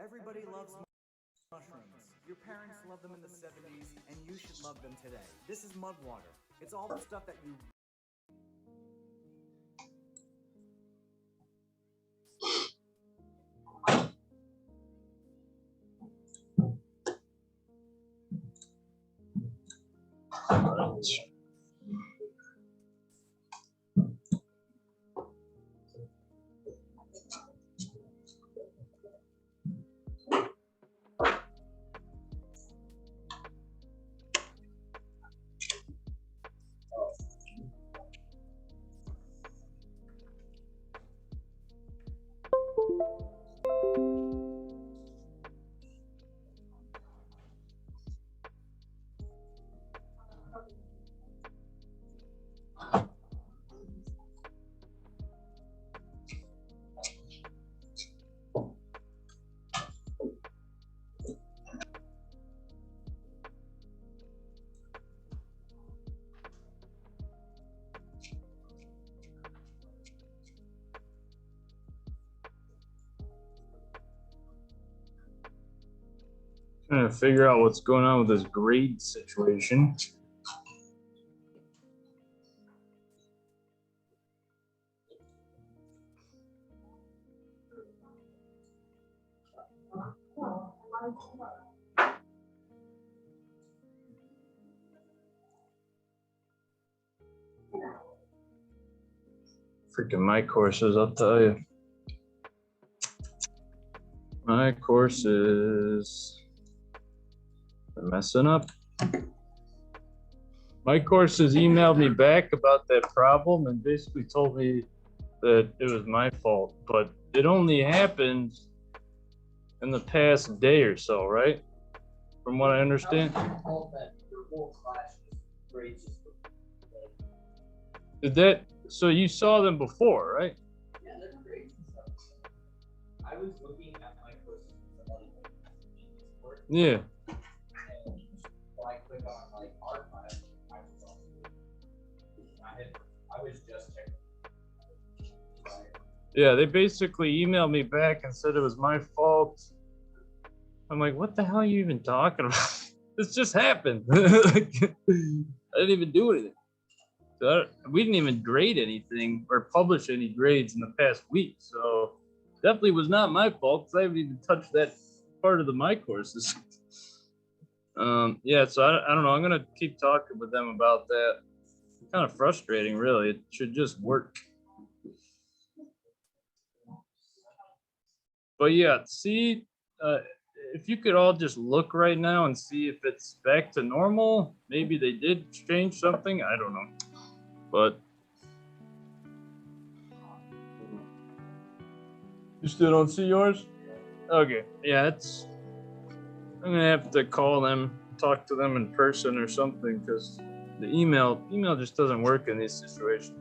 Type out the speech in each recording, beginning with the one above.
Everybody loves mushrooms. Your parents loved them in the 70s, and you should love them today. This is mud water. It's all the stuff that you... Trying to figure out what's going on with this grade situation. Freaking my courses, I'll tell you. My courses. They're messing up. My courses emailed me back about that problem and basically told me that it was my fault, but it only happened in the past day or so, right? From what I understand. Did that? So you saw them before, right? Yeah, they're great. I was looking at my courses. Yeah. And when I click on like archive, I was just checking. Yeah, they basically emailed me back and said it was my fault. I'm like, what the hell are you even talking about? This just happened. I didn't even do anything. So we didn't even grade anything or publish any grades in the past week. So definitely was not my fault because I haven't even touched that part of my courses. Yeah, so I don't know. I'm going to keep talking with them about that. It's kind of frustrating, really. It should just work. But yeah, see, if you could all just look right now and see if it's back to normal. Maybe they did change something. I don't know. But you still don't see yours? Okay. Yeah, it's. I'm gonna have to call them, talk to them in person or something, because the email just doesn't work in these situations.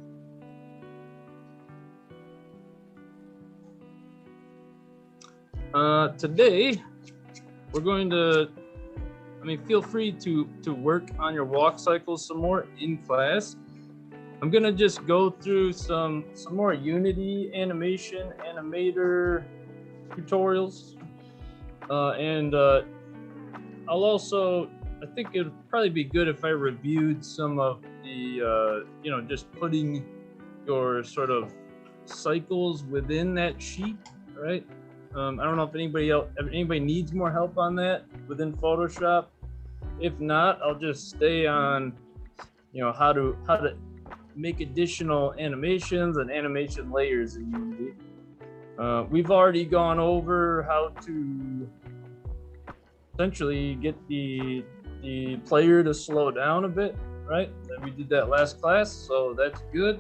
Today we're going to. I mean, feel free to work on your walk cycles some more in class. I'm gonna just go through some more Unity animation animator tutorials, and I'll also, I think it'd probably be good if I reviewed some of the just putting your sort of cycles within that sheet, right? I don't know if anybody needs more help on that within Photoshop. If not, I'll just stay on how to make additional animations and animation layers in Unity. We've already gone over how to essentially get the player to slow down a bit, right? We did that last class, so that's good.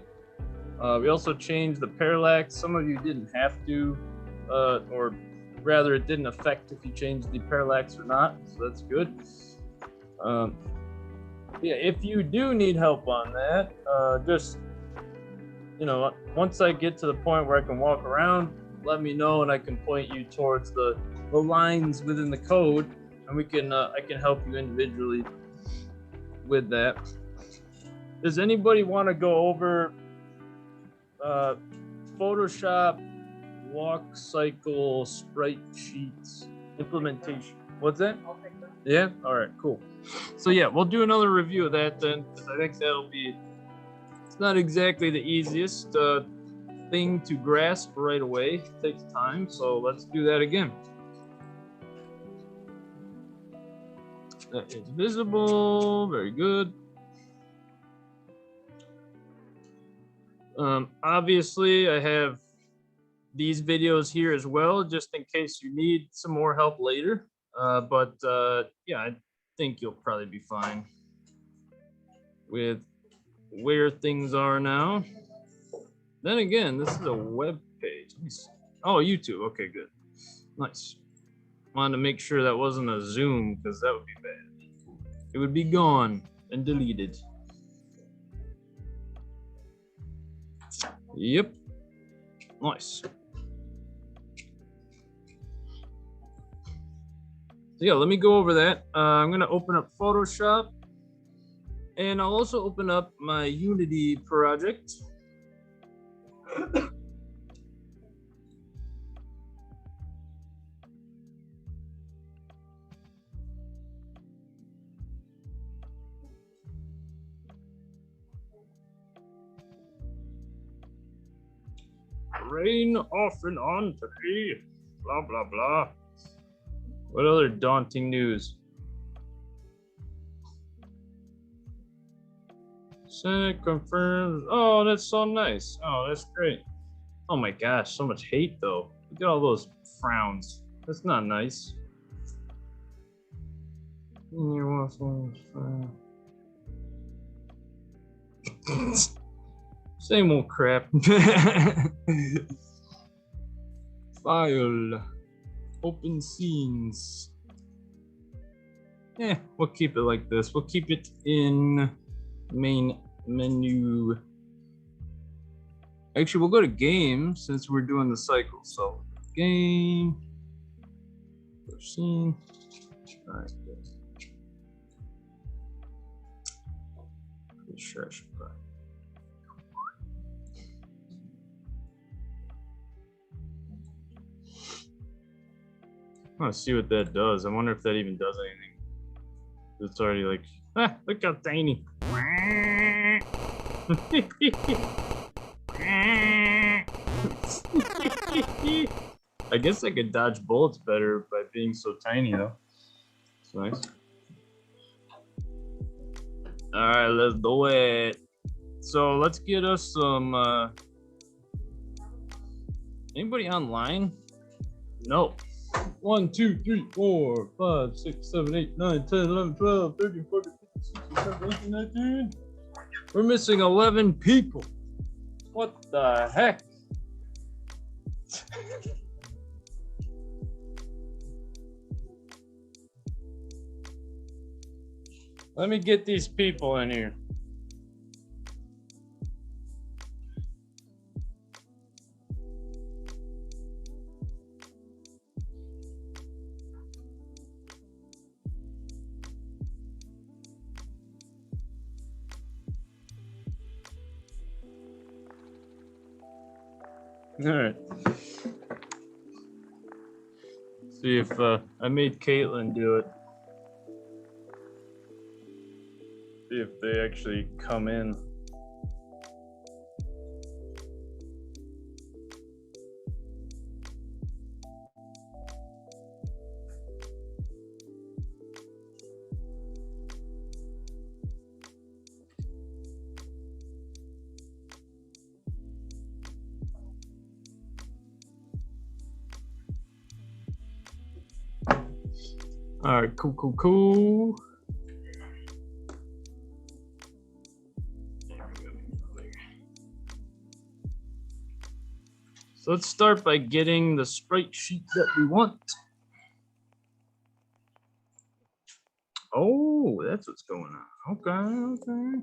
We also changed the parallax. Some of you didn't have to, or rather it didn't affect if you changed the parallax or not, so that's good. Yeah, if you do need help on that, just, you know, once I get to the point where I can walk around, let me know and I can point you towards the lines within the code, and we can I can help you individually with that. Does anybody want to go over Photoshop walk cycle sprite sheets implementation? What's that? I'll take that. Yeah? All right, cool. So yeah, we'll do another review of that then, because I think that'll be, it's not exactly the easiest thing to grasp right away. It takes time, so let's do that again. That is visible, very good. Obviously, I have these videos here as well, just in case you need some more help later. Yeah, I think you'll probably be fine with where things are now. Then again, this is a web page. Let me see. Oh, YouTube. Okay, good. Nice. Wanted to make sure that wasn't a Zoom, because that would be bad. It would be gone and deleted. Yep. Nice. So yeah, let me go over that. I'm gonna open up Photoshop, and I'll also open up my Unity project. Rain off and on today. Blah blah blah. What other daunting news? Senate confirms. Oh, that's so nice. Oh, that's great. Oh my gosh, so much hate though. Look at all those frowns. That's not nice. Same old crap. File. Open scenes. Yeah, we'll keep it like this. We'll keep it in main menu. Actually, we'll go to game since we're doing the cycle. So game. Scene. All right. Pretty sure I should probably. I want to see what that does. I wonder if that even does anything. It's already like, ah, look how tiny. I guess I could dodge bullets better by being so tiny, though. It's nice. All right, let's do it. So let's get us some. Anybody online? No. 1, 2, 3, 4, 5, 6, 7, 8, 9, 10, 11, 12, 13, 14, 15, 16, 17, 18, 19. We're missing 11 people. What the heck? Let me get these people in here. All right. See if I made Caitlin do it. See if they actually come in. All right, cool. So let's start by getting the sprite sheet that we want. Oh, that's what's going on. Okay, okay.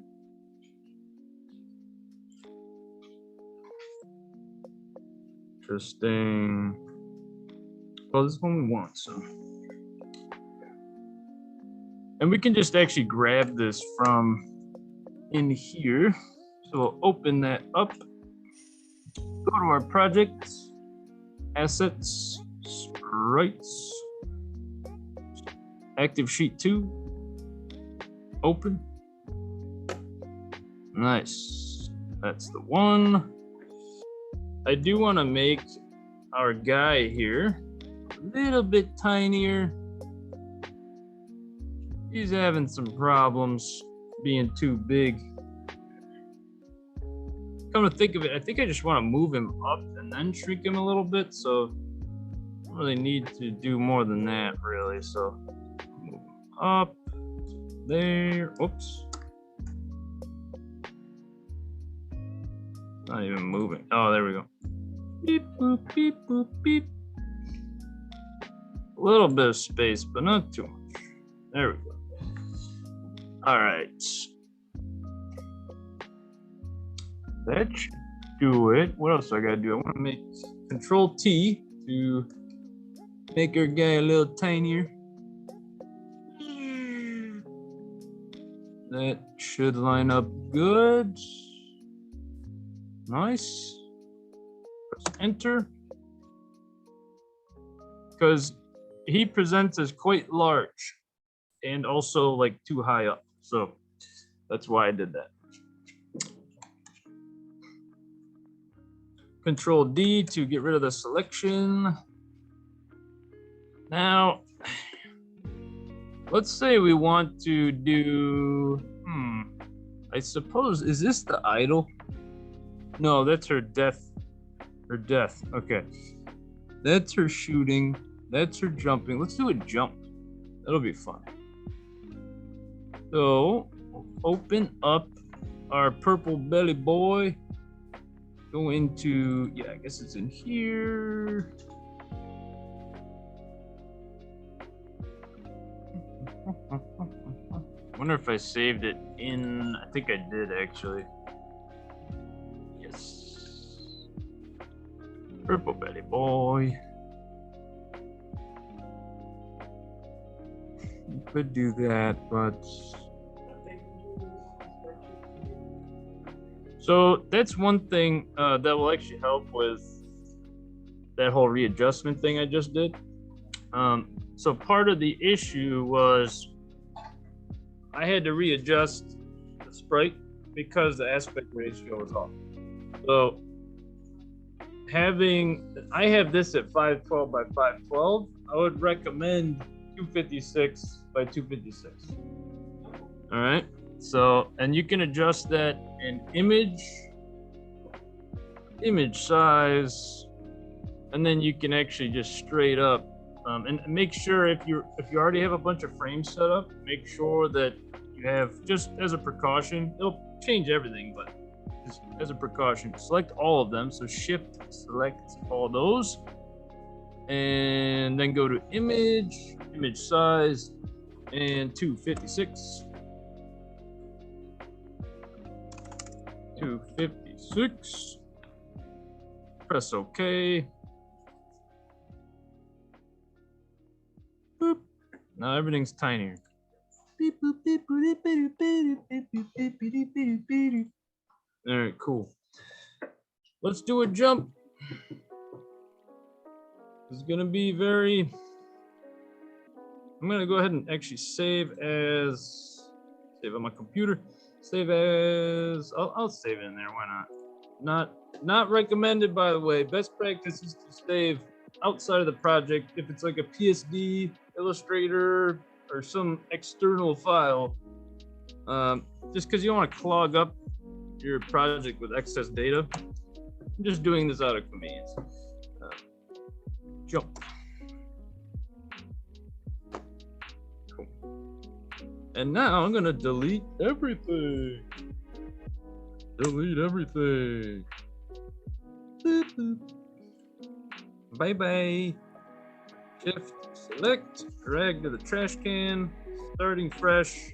Interesting. Well, this is one we want, so. And we can just actually grab this from in here. So we'll open that up. Go to our projects, assets, sprites, active sheet 2, open. Nice, that's the one. I do want to make our guy here a little bit tinier. He's having some problems being too big. Come to think of it, I think I just want to move him up and then shrink him a little bit. So I don't really need to do more than that, really. So move him up there. Oops. Not even moving. Oh, there we go. Beep, boop, beep, boop, beep. A little bit of space, but not too much. There we go. All right. That should do it. What else do I gotta do? I want to make Control T to make our guy a little tinier. That should line up good. Nice. Press enter. Because he presents as quite large and also like too high up. So that's why I did that. Control D to get rid of the selection. Now, let's say we want to do, I suppose, is this the idle? No, that's her death. Her death, okay. That's her shooting, that's her jumping. Let's do a jump, that'll be fun. So, open up our purple belly boy. Go into, yeah, I guess it's in here. Wonder if I saved it in, I think I did actually. Yes. Purple belly boy. You could do that, but. So that's one thing that will actually help with that whole readjustment thing I just did. So part of the issue was I had to readjust the sprite because the aspect ratio was off. So I have this at 512 by 512. I would recommend 256 by 256. All right. So, and you can adjust that in image size, and then you can actually just straight up and make sure if you already have a bunch of frames set up, make sure that you have, just as a precaution, it'll change everything, but just as a precaution, select all of them. So shift select all those, and then go to image size, and 256. 256. Press OK. Boop. Now everything's tinier. All right, cool. Let's do a jump. It's gonna be very. I'm gonna go ahead and actually save on my computer. Save as, I'll save it in there, why not? Not recommended, by the way. Best practice is to save outside of the project. If it's like a PSD, Illustrator, or some external file, just because you don't want to clog up your project with excess data. I'm just doing this out of convenience. Jump. Cool. And now I'm gonna delete everything. Delete everything. Boop, boop. Bye bye. Shift, select, drag to the trash can, starting fresh.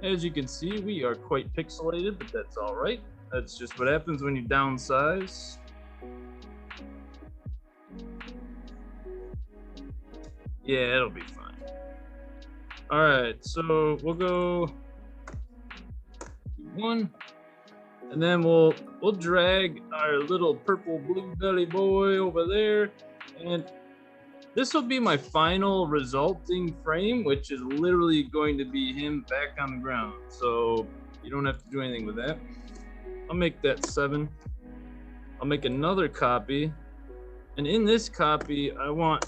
As you can see, we are quite pixelated, but that's all right. That's just what happens when you downsize. Yeah, it'll be fine. All right, so we'll go 1, and then we'll drag our little purple blue belly boy over there, and this will be my final resulting frame, which is literally going to be him back on the ground. So you don't have to do anything with that. I'll make that 7. I'll make another copy, and in this copy, I want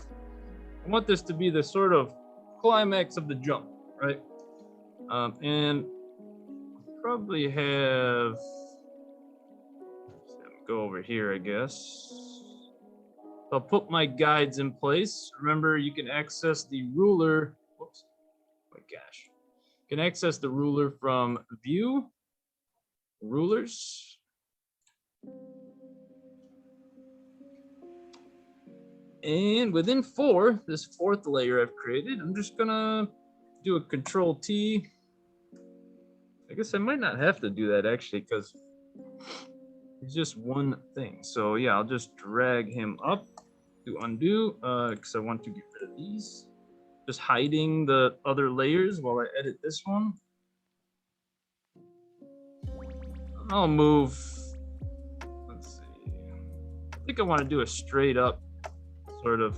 this to be the sort of climax of the jump, right? And probably have go over here, I guess. I'll put my guides in place. Remember, you can access the ruler. Whoops. Oh my gosh. You can access the ruler from View, Rulers. And within 4, this 4th layer I've created, I'm just gonna do a Control T. I guess I might not have to do that actually, because it's just one thing. So yeah, I'll just drag him up to undo, because I want to get rid of these. Just hiding the other layers while I edit this one. I'll move, let's see. I think I want to do a straight up sort of,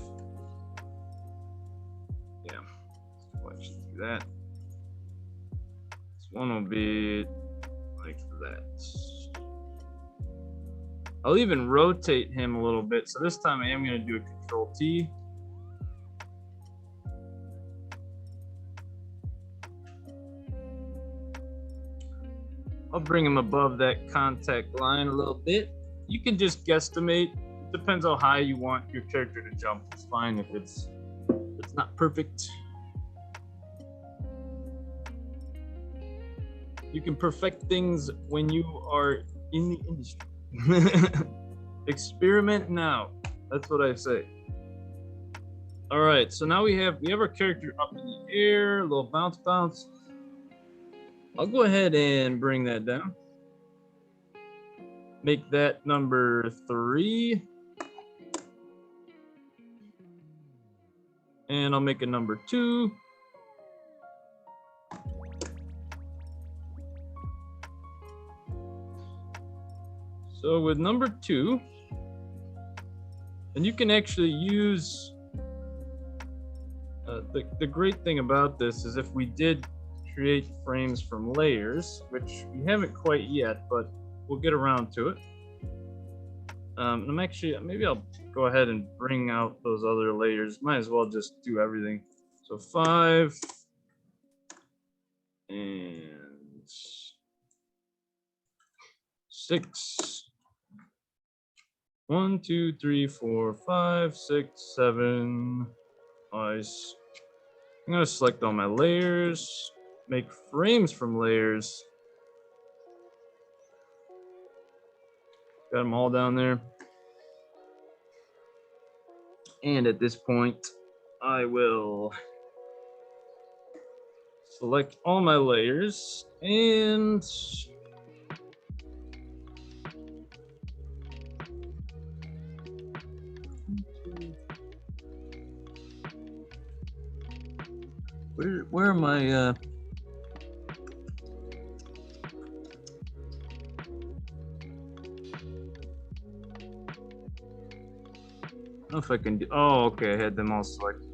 yeah, let's do that. This one will be like that. I'll even rotate him a little bit. So this time I am going to do a Control T. I'll bring him above that contact line a little bit. You can just guesstimate. It depends how high you want your character to jump. It's fine if it's not perfect. You can perfect things when you are in the industry. Experiment now. That's what I say. All right, so now we have our character up in the air, a little bounce. I'll go ahead and bring that down. Make that number 3. And I'll make a number 2. So with number 2, and you can actually use, the great thing about this is if we did create frames from layers, which we haven't quite yet, but we'll get around to it. I'm actually, maybe I'll go ahead and bring out those other layers. Might as well just do everything. So 5 and 6. 1, 2, 3, 4, 5, 6, 7. Nice. I'm gonna select all my layers, make frames from layers. Got them all down there. And at this point, I will select all my layers and where am I? I don't know if I can do. Oh, okay. I had them all selected.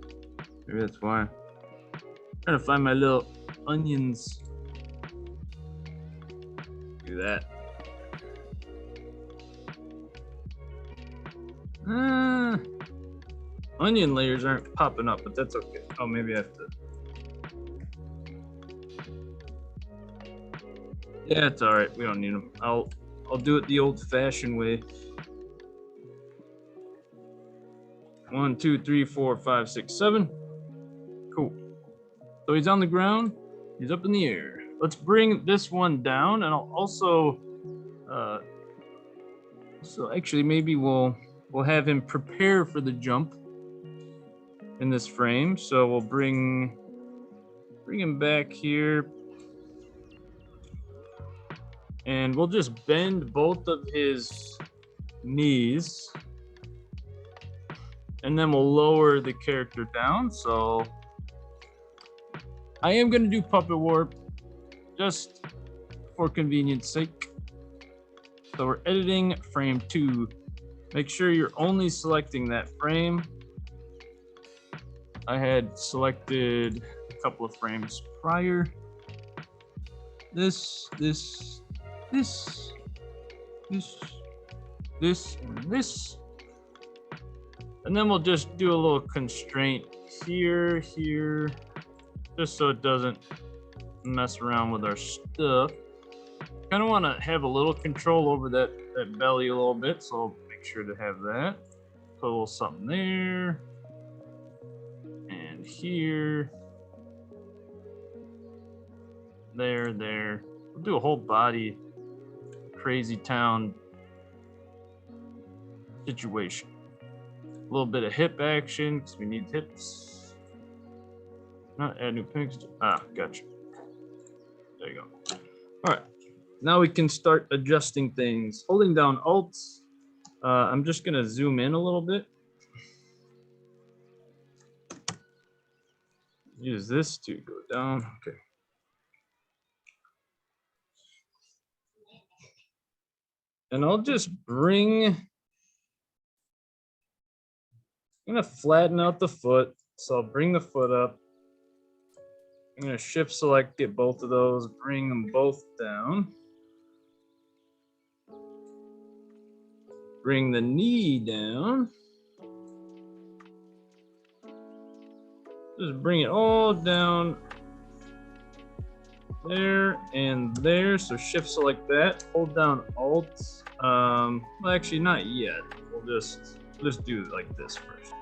Maybe that's why. I'm trying to find my little onions. Do that. Onion layers aren't popping up, but that's okay. Oh, maybe I have to. Yeah, it's all right. We don't need them. I'll do it the old-fashioned way. 1, 2, 3, 4, 5, 6, 7. Cool. So he's on the ground. He's up in the air. Let's bring this one down, and I'll also. So actually, maybe we'll we'll have him prepare for the jump in this frame. So we'll bring him back here. And we'll just bend both of his knees. And then we'll lower the character down. So I am going to do puppet warp just for convenience sake. So we're editing frame 2. Make sure you're only selecting that frame. I had selected a couple of frames prior. This, and this. And then we'll just do a little constraint here, just so it doesn't mess around with our stuff. Kind of want to have a little control over that belly a little bit, so I'll make sure to have that. Put a little something there. And here. There. We'll do a whole body crazy town situation. A little bit of hip action, because we need hips. Not add new pics. Gotcha. There you go. All right. Now we can start adjusting things. Holding down Alt. I'm just going to zoom in a little bit. Use this to go down. Okay. And I'll just I'm going to flatten out the foot. So I'll bring the foot up. I'm going to shift select, get both of those, bring them both down. Bring the knee down. Just bring it all down there and there. So shift select that, hold down Alt. Well, actually not yet. We'll just do it like this first.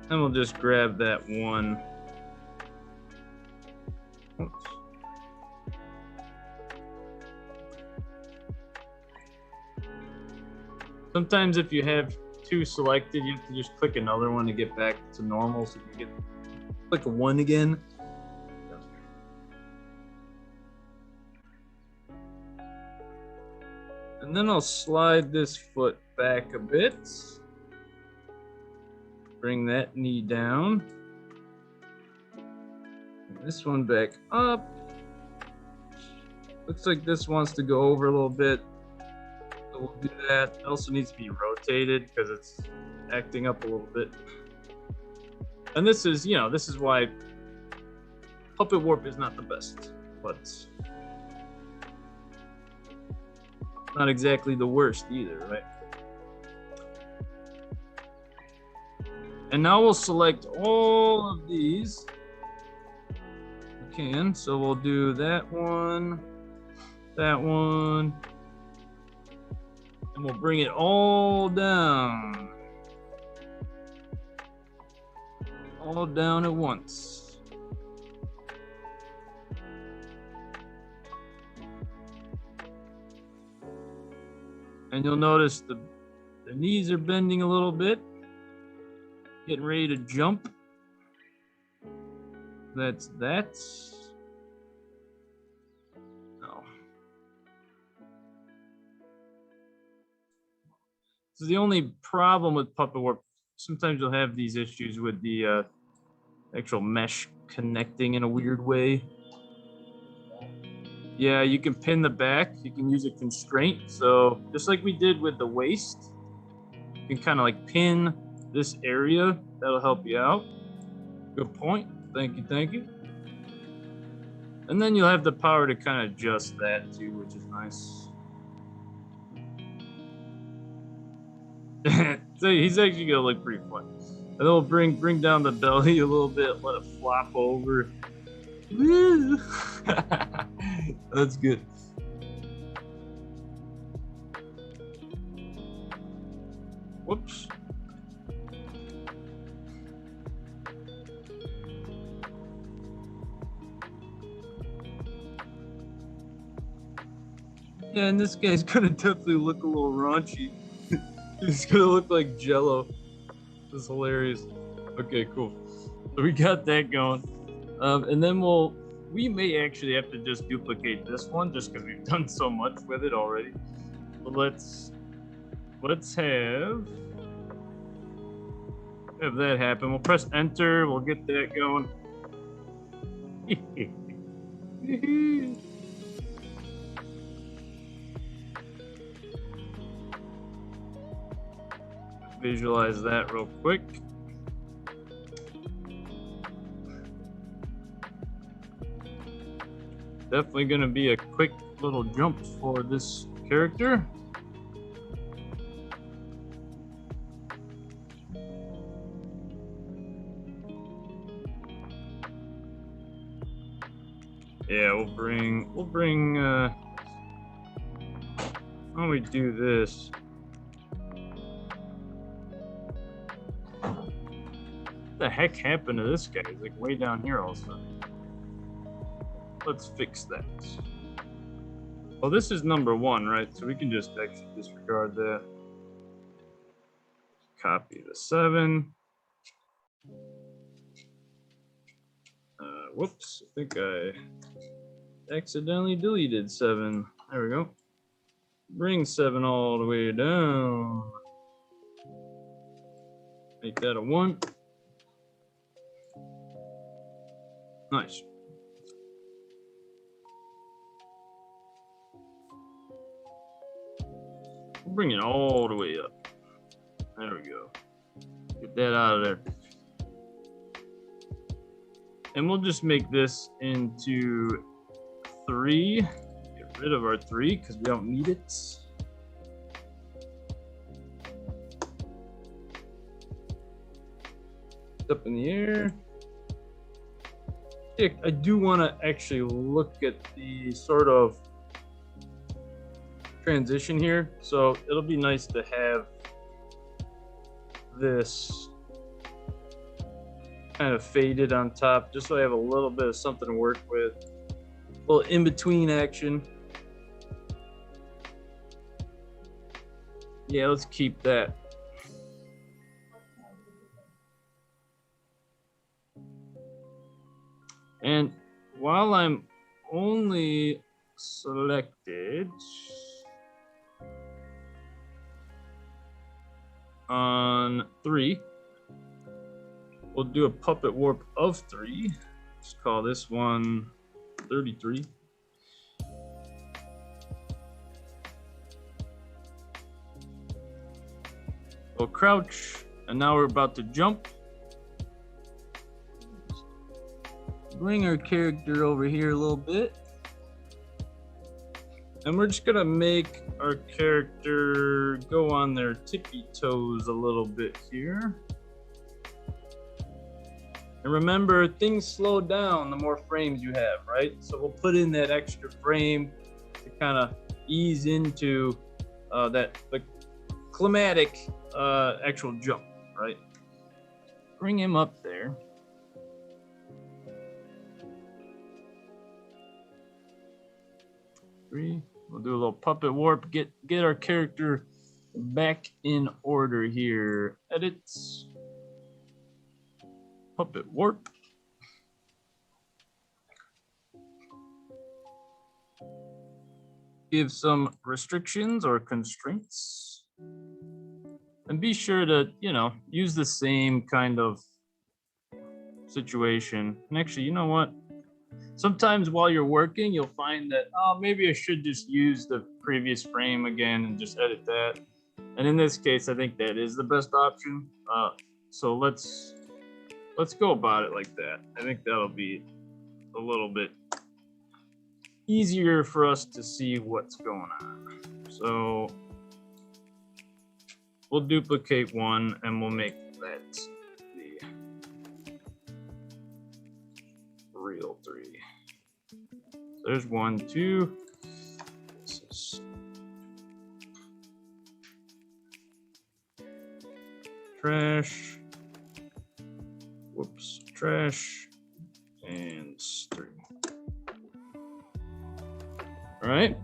And we'll just grab that one. Oops. Sometimes if you have two selected, you have to just click another one to get back to normal. So you can click 1 again. And then I'll slide this foot back a bit. Bring that knee down. Bring this one back up. Looks like this wants to go over a little bit. So we'll do that. It also needs to be rotated because it's acting up a little bit. And this is, this is why puppet warp is not the best, but not exactly the worst either, right? And now we'll select all of these. We can, so we'll do that one, and we'll bring it all down at once. And you'll notice the knees are bending a little bit. Getting ready to jump. That's that. No. So the only problem with puppet warp, sometimes you'll have these issues with the actual mesh connecting in a weird way. Yeah, you can pin the back. You can use a constraint. So just like we did with the waist, you can kind of like pin this area. That'll help you out. Good point. Thank you. And then you'll have the power to kind of adjust that too, which is nice. So he's actually gonna look pretty fun. And then we'll bring down the belly a little bit, let it flop over. Woo! That's good. Whoops. Yeah, and this guy's gonna definitely look a little raunchy. He's gonna look like Jello. This is hilarious. Okay, cool. So we got that going. And then we may actually have to just duplicate this one just because we've done so much with it already. But let's have that happen. We'll press enter. We'll get that going. Visualize that real quick. Definitely gonna be a quick little jump for this character. Yeah, we'll bring why don't we do this? What the heck happened to this guy? He's like way down here all of a sudden. Let's fix that. Well, this is number 1, right? So we can just actually disregard that. Copy the 7. Whoops, I think I accidentally deleted 7. There we go. Bring 7 all the way down. Make that a 1. Nice. We'll bring it all the way up. There we go. Get that out of there. And we'll just make this into 3. Get rid of our 3 because we don't need it. Up in the air. Yeah, I do want to actually look at the sort of transition here. So it'll be nice to have this kind of faded on top, just so I have a little bit of something to work with. A little in-between action. Yeah, let's keep that. And while I'm only selected on 3, we'll do a puppet warp of 3. Let's call this one 33. We'll crouch, and now we're about to jump. Bring our character over here a little bit. And we're just gonna make our character go on their tippy toes a little bit here. And remember, things slow down the more frames you have, right? So we'll put in that extra frame to kind of ease into the climatic actual jump, right? Bring him up there. We'll do a little puppet warp, get our character back in order here. Edits. Puppet warp. Give some restrictions or constraints. And be sure to, use the same kind of situation. And actually, you know what? Sometimes while you're working, you'll find that, oh, maybe I should just use the previous frame again and just edit that. And in this case, I think that is the best option. So let's go about it like that. I think that'll be a little bit easier for us to see what's going on. So we'll duplicate 1 and we'll make that the real 3. There's 1, 2. This is trash. Whoops, trash. And 3. All right.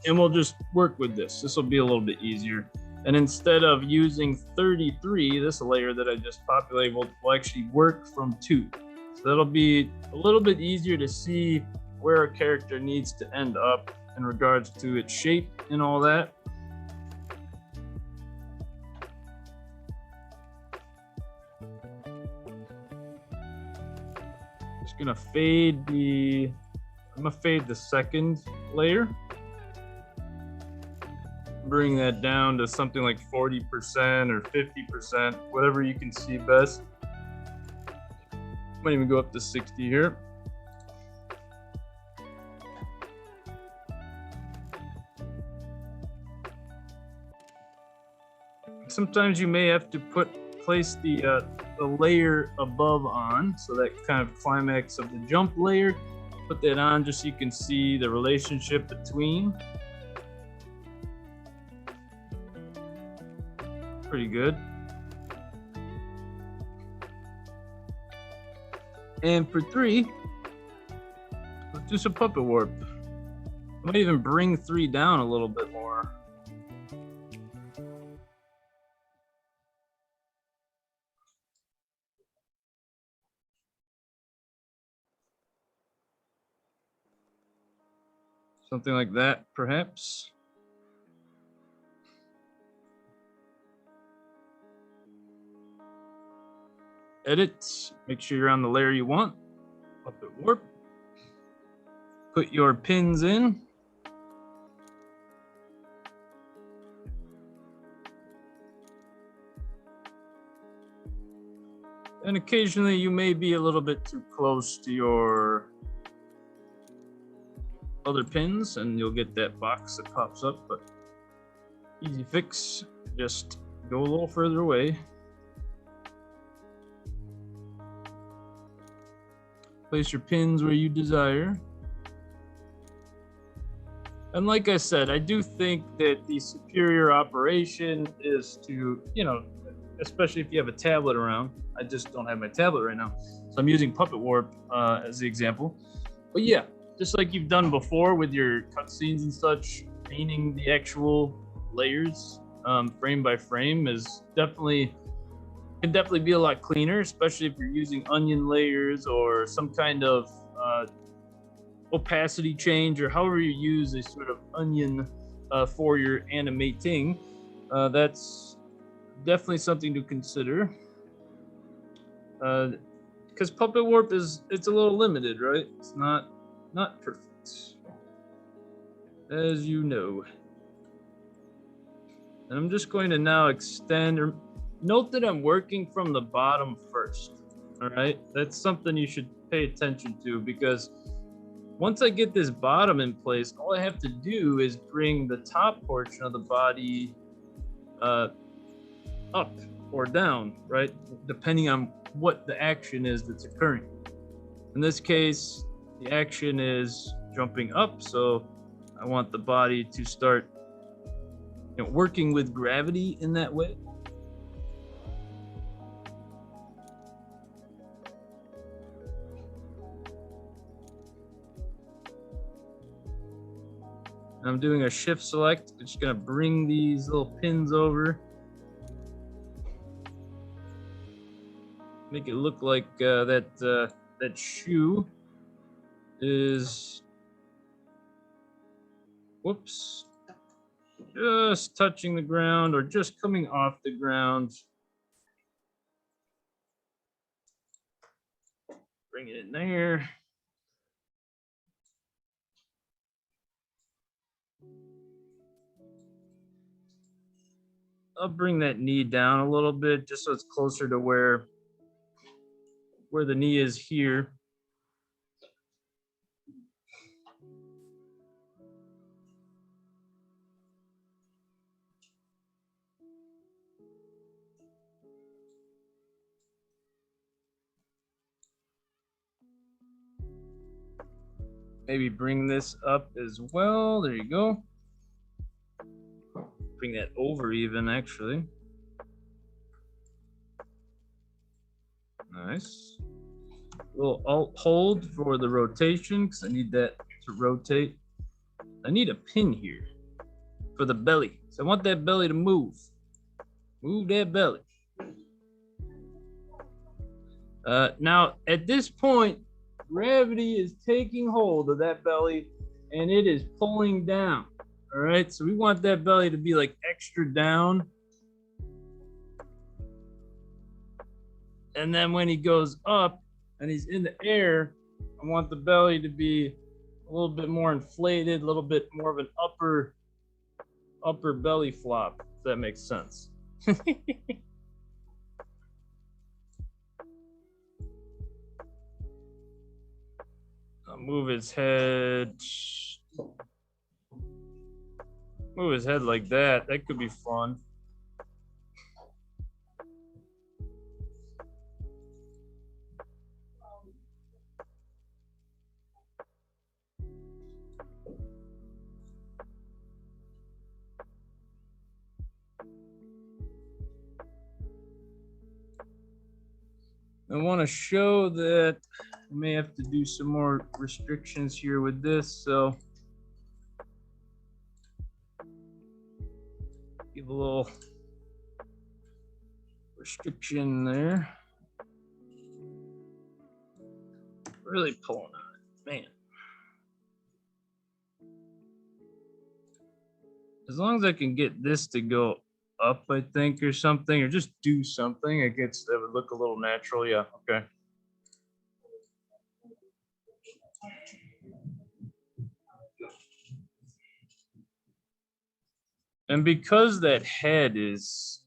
and we'll just work with this. This will be a little bit easier. And instead of using 33, this layer that I just populated will actually work from 2. So that'll be a little bit easier to see where a character needs to end up in regards to its shape and all that. Just gonna fade I'm gonna fade the second layer. Bring that down to something like 40% or 50%, whatever you can see best. Might even go up to 60 here. Sometimes you may have to place the layer above on, so that kind of climax of the jump layer. Put that on just so you can see the relationship between. Pretty good. And for 3, let's do some puppet warp. I might even bring 3 down a little bit more. Something like that, perhaps. Edit, make sure you're on the layer you want. Puppet warp. Put your pins in. And occasionally you may be a little bit too close to your other pins and you'll get that box that pops up, but easy fix. Just go a little further away. Place your pins where you desire. And like I said, I do think that the superior operation is to, especially if you have a tablet around. I just don't have my tablet right now. So I'm using Puppet Warp as the example. But yeah, just like you've done before with your cutscenes and such, painting the actual layers frame by frame is can definitely be a lot cleaner, especially if you're using onion layers or some kind of opacity change, or however you use a sort of onion for your animating. That's definitely something to consider. Because Puppet Warp it's a little limited, right? It's not perfect, as you know. And I'm just going to now extend, or note that I'm working from the bottom first. All right, that's something you should pay attention to, because once I get this bottom in place, all I have to do is bring the top portion of the body up or down, right? Depending on what the action is that's occurring. In this case, the action is jumping up, so I want the body to start working with gravity in that way. I'm doing a shift select. I'm just gonna bring these little pins over. Make it look like that shoe is, whoops, just touching the ground or just coming off the ground. Bring it in there. I'll bring that knee down a little bit just so it's closer to where the knee is here. Maybe bring this up as well. There you go. Bring that over even, actually. Nice. A little alt hold for the rotation because I need that to rotate. I need a pin here. for the belly. So I want that belly to move. Move that belly. Now, at this point, gravity is taking hold of that belly and it is pulling down. All right, so we want that belly to be like extra down. And then when he goes up and he's in the air, I want the belly to be a little bit more inflated, a little bit more of an upper belly flop, if that makes sense. I'll move his head. Move his head like that. That could be fun. I want to show that I may have to do some more restrictions here with this, so give a little restriction there. Really pulling on it, man. As long as I can get this to go up, I think, or something, or just do something, it gets, that would look a little natural. Yeah, okay. And because that head is,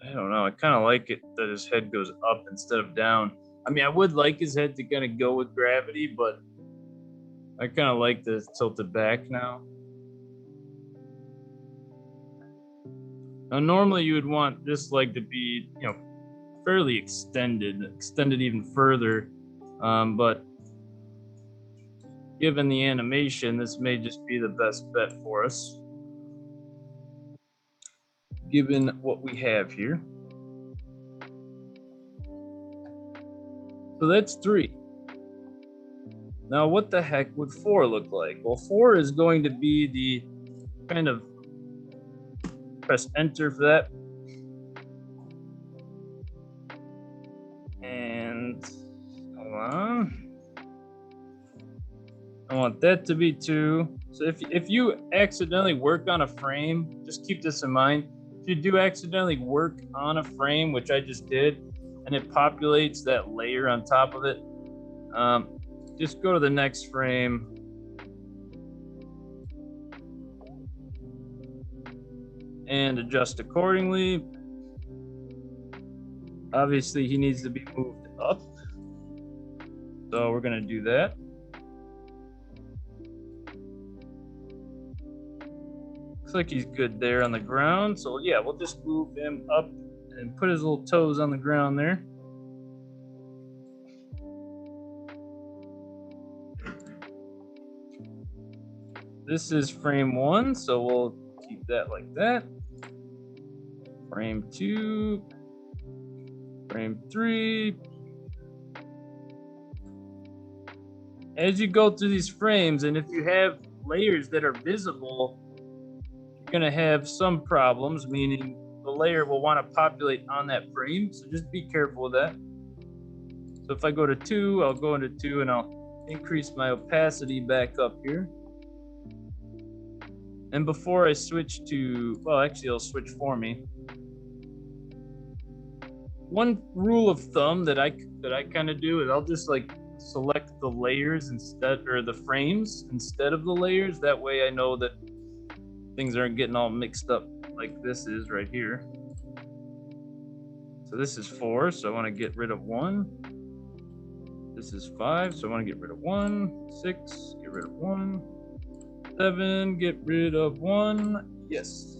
I don't know, I kind of like it that his head goes up instead of down. I mean, I would like his head to kind of go with gravity, but I kind of like this tilted back now. Now, normally you would want this leg to be, you know, fairly extended even further. But given the animation, this may just be the best bet for us, given what we have here. So that's 3. Now, what the heck would 4 look like? Well, 4 is going to be the kind of, press enter for that. And hold on. I want that to be 2. So if you accidentally work on a frame, just keep this in mind. If you do accidentally work on a frame, which I just did, and it populates that layer on top of it, just go to the next frame. And adjust accordingly. Obviously, he needs to be moved up. So we're gonna do that. Looks like he's good there on the ground. So yeah, we'll just move him up and put his little toes on the ground there. This is frame 1, so we'll keep that like that. Frame 2, frame 3. As you go through these frames, and if you have layers that are visible, you're gonna have some problems, meaning the layer will want to populate on that frame. So just be careful with that. So if I go to 2, I'll go into 2 and I'll increase my opacity back up here. And before I switch to, well, actually it'll switch for me. One rule of thumb that I kind of do is I'll just like select the layers instead, or the frames instead of the layers. That way I know that things aren't getting all mixed up like this is right here. So this is 4, so I want to get rid of 1. This is 5, so I want to get rid of 1. 6, get rid of 1. 7, get rid of 1. Yes.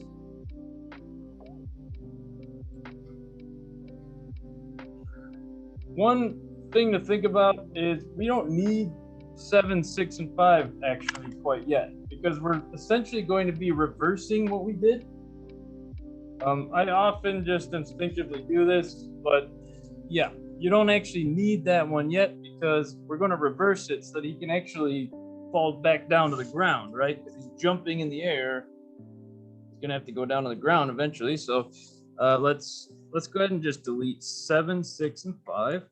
One thing to think about is we don't need 7, 6, and 5 actually quite yet, because we're essentially going to be reversing what we did. I often just instinctively do this, but yeah, you don't actually need that one yet, because we're going to reverse it so that he can actually falls back down to the ground, right? If he's jumping in the air, he's gonna have to go down to the ground eventually. So let's go ahead and just delete 7, 6, and 5.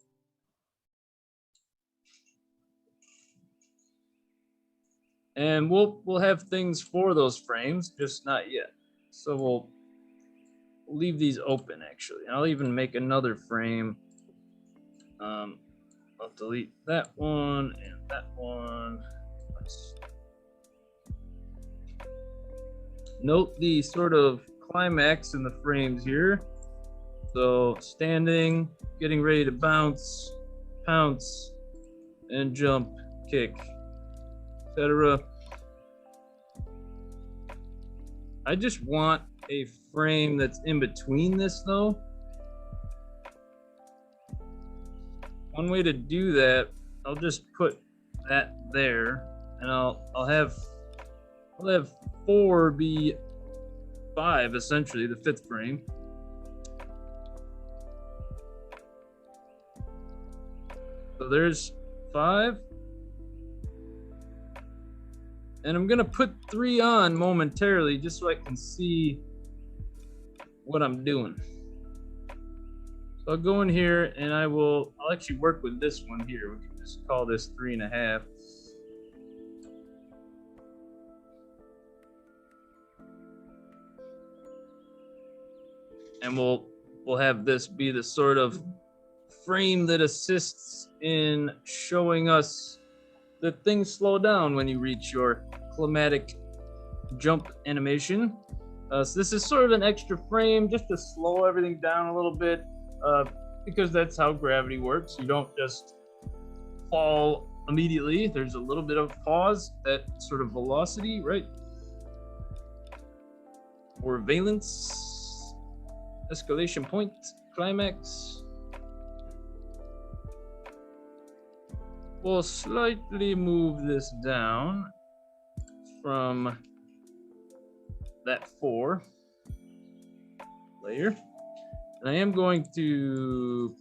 And we'll have things for those frames, just not yet. So we'll leave these open actually. I'll even make another frame. I'll delete that one and that one. Let's note the sort of climax in the frames here. So standing, getting ready to bounce, pounce, and jump, kick, etc. I just want a frame that's in between this though. One way to do that, I'll just put that there, and I'll have 4 be 5 essentially, the 5th frame. So there's 5. And I'm gonna put 3 on momentarily just so I can see what I'm doing. So I'll go in here and I'll actually work with this one here. We can just call this 3.5. And we'll have this be the sort of frame that assists in showing us that things slow down when you reach your climatic jump animation. So this is sort of an extra frame just to slow everything down a little bit, because that's how gravity works. You don't just fall immediately. There's a little bit of pause, that sort of velocity, right? Or valence, escalation point, climax. We'll slightly move this down from that 4 layer. And I am going to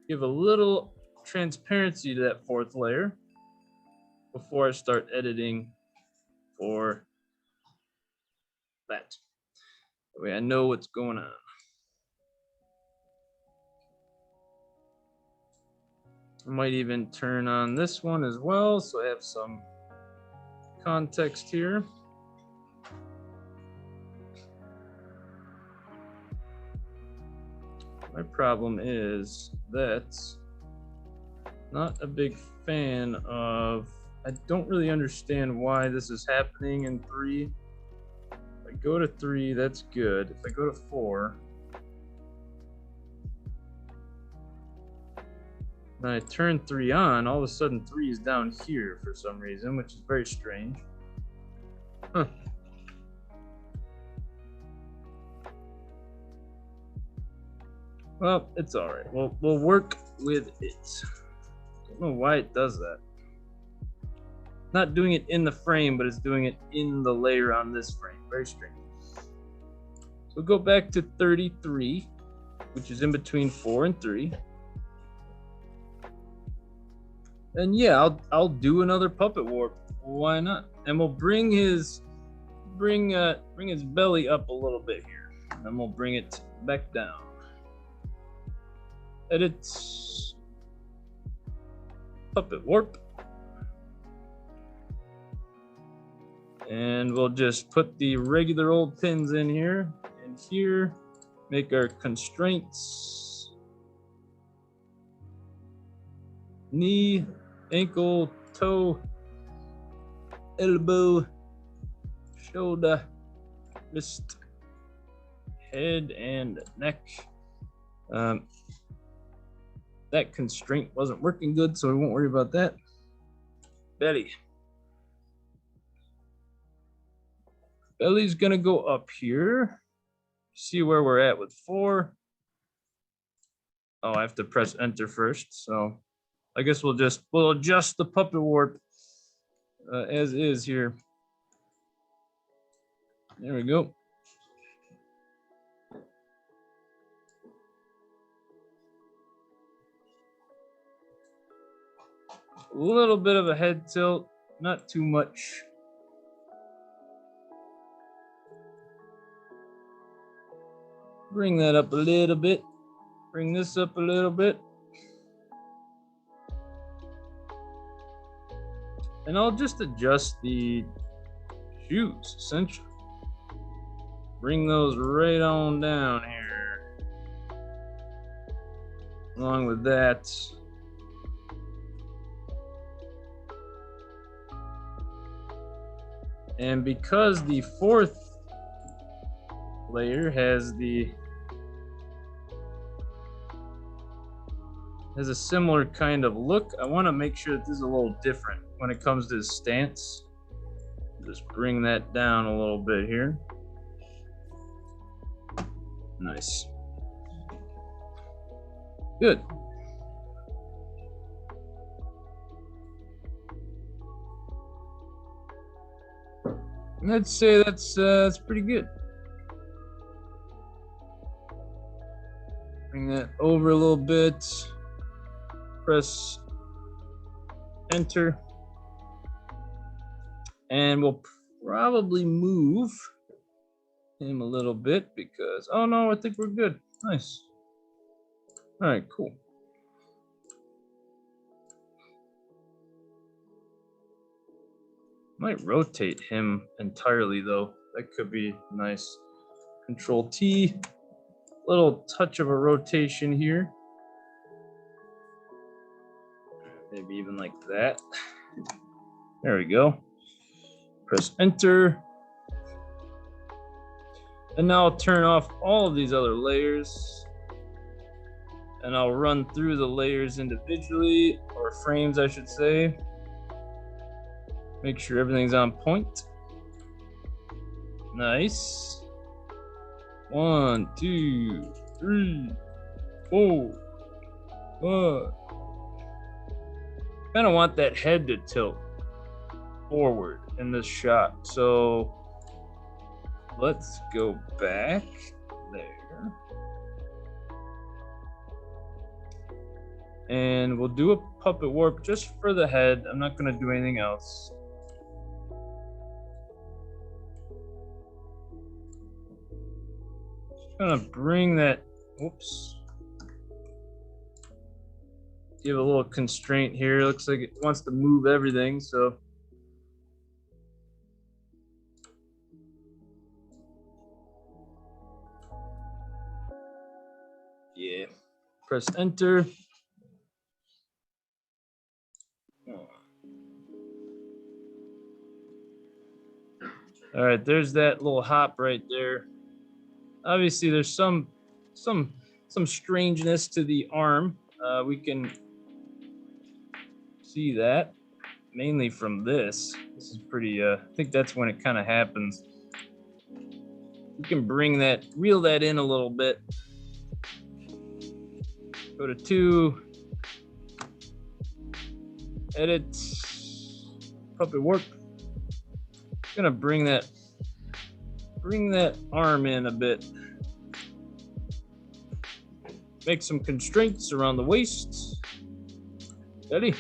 give a little transparency to that 4th layer before I start editing for that. That way I know what's going on. I might even turn on this one as well, so I have some context here. My problem is that not a big fan of, I don't really understand why this is happening in 3. If I go to 3, that's good. If I go to 4, when I turn 3 on, all of a sudden 3 is down here for some reason, which is very strange. Huh. Well, it's all right. We'll work with it. Don't know why it does that. Not doing it in the frame, but it's doing it in the layer on this frame. Very strange. So we'll go back to 33, which is in between 4 and 3. And yeah, I'll do another puppet warp. Why not? And we'll bring his belly up a little bit here, and we'll bring it back down. Edit, puppet warp, and we'll just put the regular old pins in here and here. Make our constraints knee, ankle, toe, elbow, shoulder, wrist, head, and neck. That constraint wasn't working good, so we won't worry about that. Belly. Belly's gonna go up here. See where we're at with 4. Oh, I have to press enter first, so I guess we'll adjust the puppet warp as is here. There we go. A little bit of a head tilt. not too much. Bring that up a little bit. Bring this up a little bit. And I'll just adjust the shoes, essentially. Bring those right on down here. Along with that. And because the fourth layer has a similar kind of look, I want to make sure that this is a little different when it comes to his stance. Just bring that down a little bit here. Nice. Good. I'd say that's pretty good. Bring that over a little bit. Press enter. And we'll probably move him a little bit because, oh no, I think we're good. Nice. All right, cool. Might rotate him entirely though. That could be nice. Control T. Little touch of a rotation here. Maybe even like that. There we go. Press enter. And now I'll turn off all of these other layers. And I'll run through the layers individually, or frames I should say. Make sure everything's on point. Nice. 1, 2, 3, 4, 5. Kind of want that head to tilt forward in this shot. So let's go back there. And we'll do a puppet warp just for the head. I'm not going to do anything else. Just going to bring that, whoops. Give a little constraint here. Looks like it wants to move everything, so. Yeah. Press enter. All right, there's that little hop right there. Obviously, there's some strangeness to the arm. We can see that mainly from this. This is pretty. I think that's when it kind of happens. We can bring that, reel that in a little bit. Go to 2. Edit. Puppet warp. Gonna bring that arm in a bit. Make some constraints around the waist. Ready?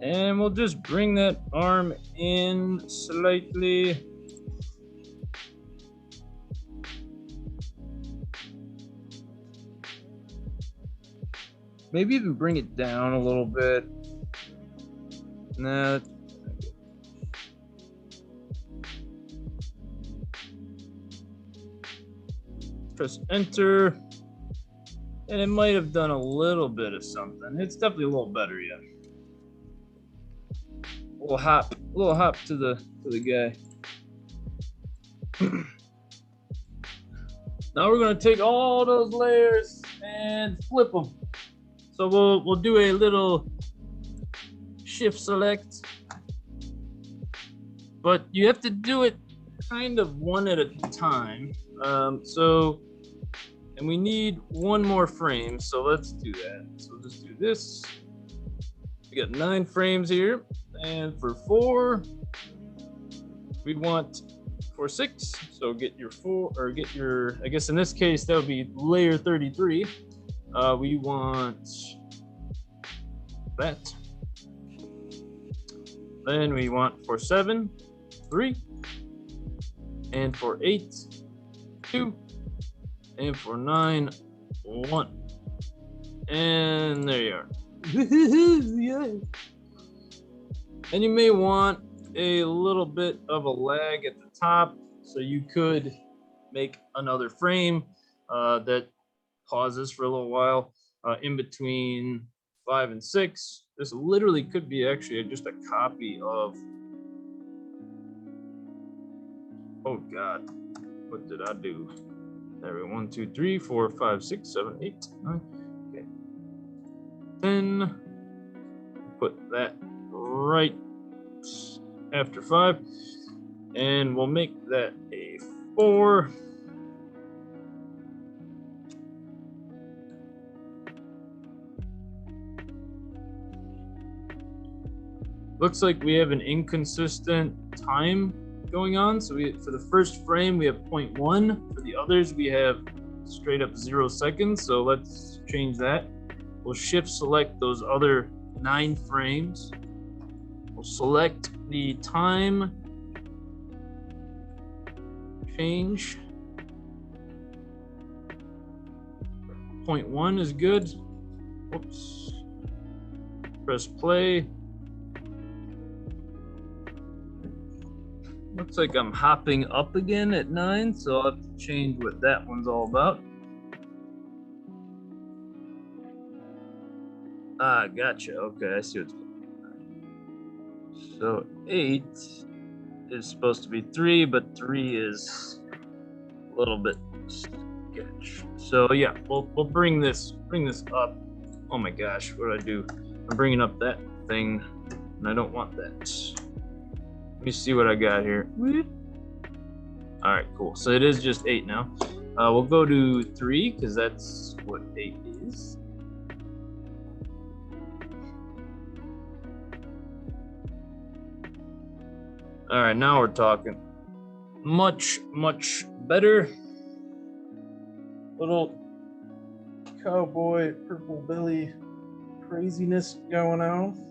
And we'll just bring that arm in slightly. Maybe even bring it down a little bit. Nah. Press enter, and it might have done a little bit of something. It's definitely a little better, yeah. A little hop to the guy. Now we're gonna take all those layers and flip them. So we'll do a little shift select, but you have to do it kind of one at a time. And we need one more frame, so let's do that. So we'll just do this. We got 9 frames here, and for 4, we want for 6. So get your 4, or get your, I guess in this case that would be layer 33. We want that. Then we want for 7, 3, and for 8, 2, and for 9, 1. And there you are. Yeah. And you may want a little bit of a lag at the top, so you could make another frame that pauses for a little while in between 5 and 6. This literally could be actually just a copy of. Oh God, what did I do? There, 1, 2, 3, 4, 5, 6, 7, 8, 9. Okay. 10. Put that right after 5, and we'll make that a 4. Looks like we have an inconsistent time going on. So for the first frame, we have 0.1. For the others, we have straight up 0 seconds. So let's change that. We'll shift select those other 9 frames. We'll select the time change. 0.1 is good. Whoops. Press play. Looks like I'm hopping up again at 9, so I'll have to change what that one's all about. Ah, gotcha. Okay, I see what's going on. So 8 is supposed to be 3, but 3 is a little bit sketch. So yeah, we'll bring this up. Oh my gosh, what did I do? I'm bringing up that thing, and I don't want that. Let me see what I got here. All right, cool. So it is just 8 now. We'll go to 3 because that's what 8 is. All right, now we're talking. Much better. Little cowboy purple belly craziness going on.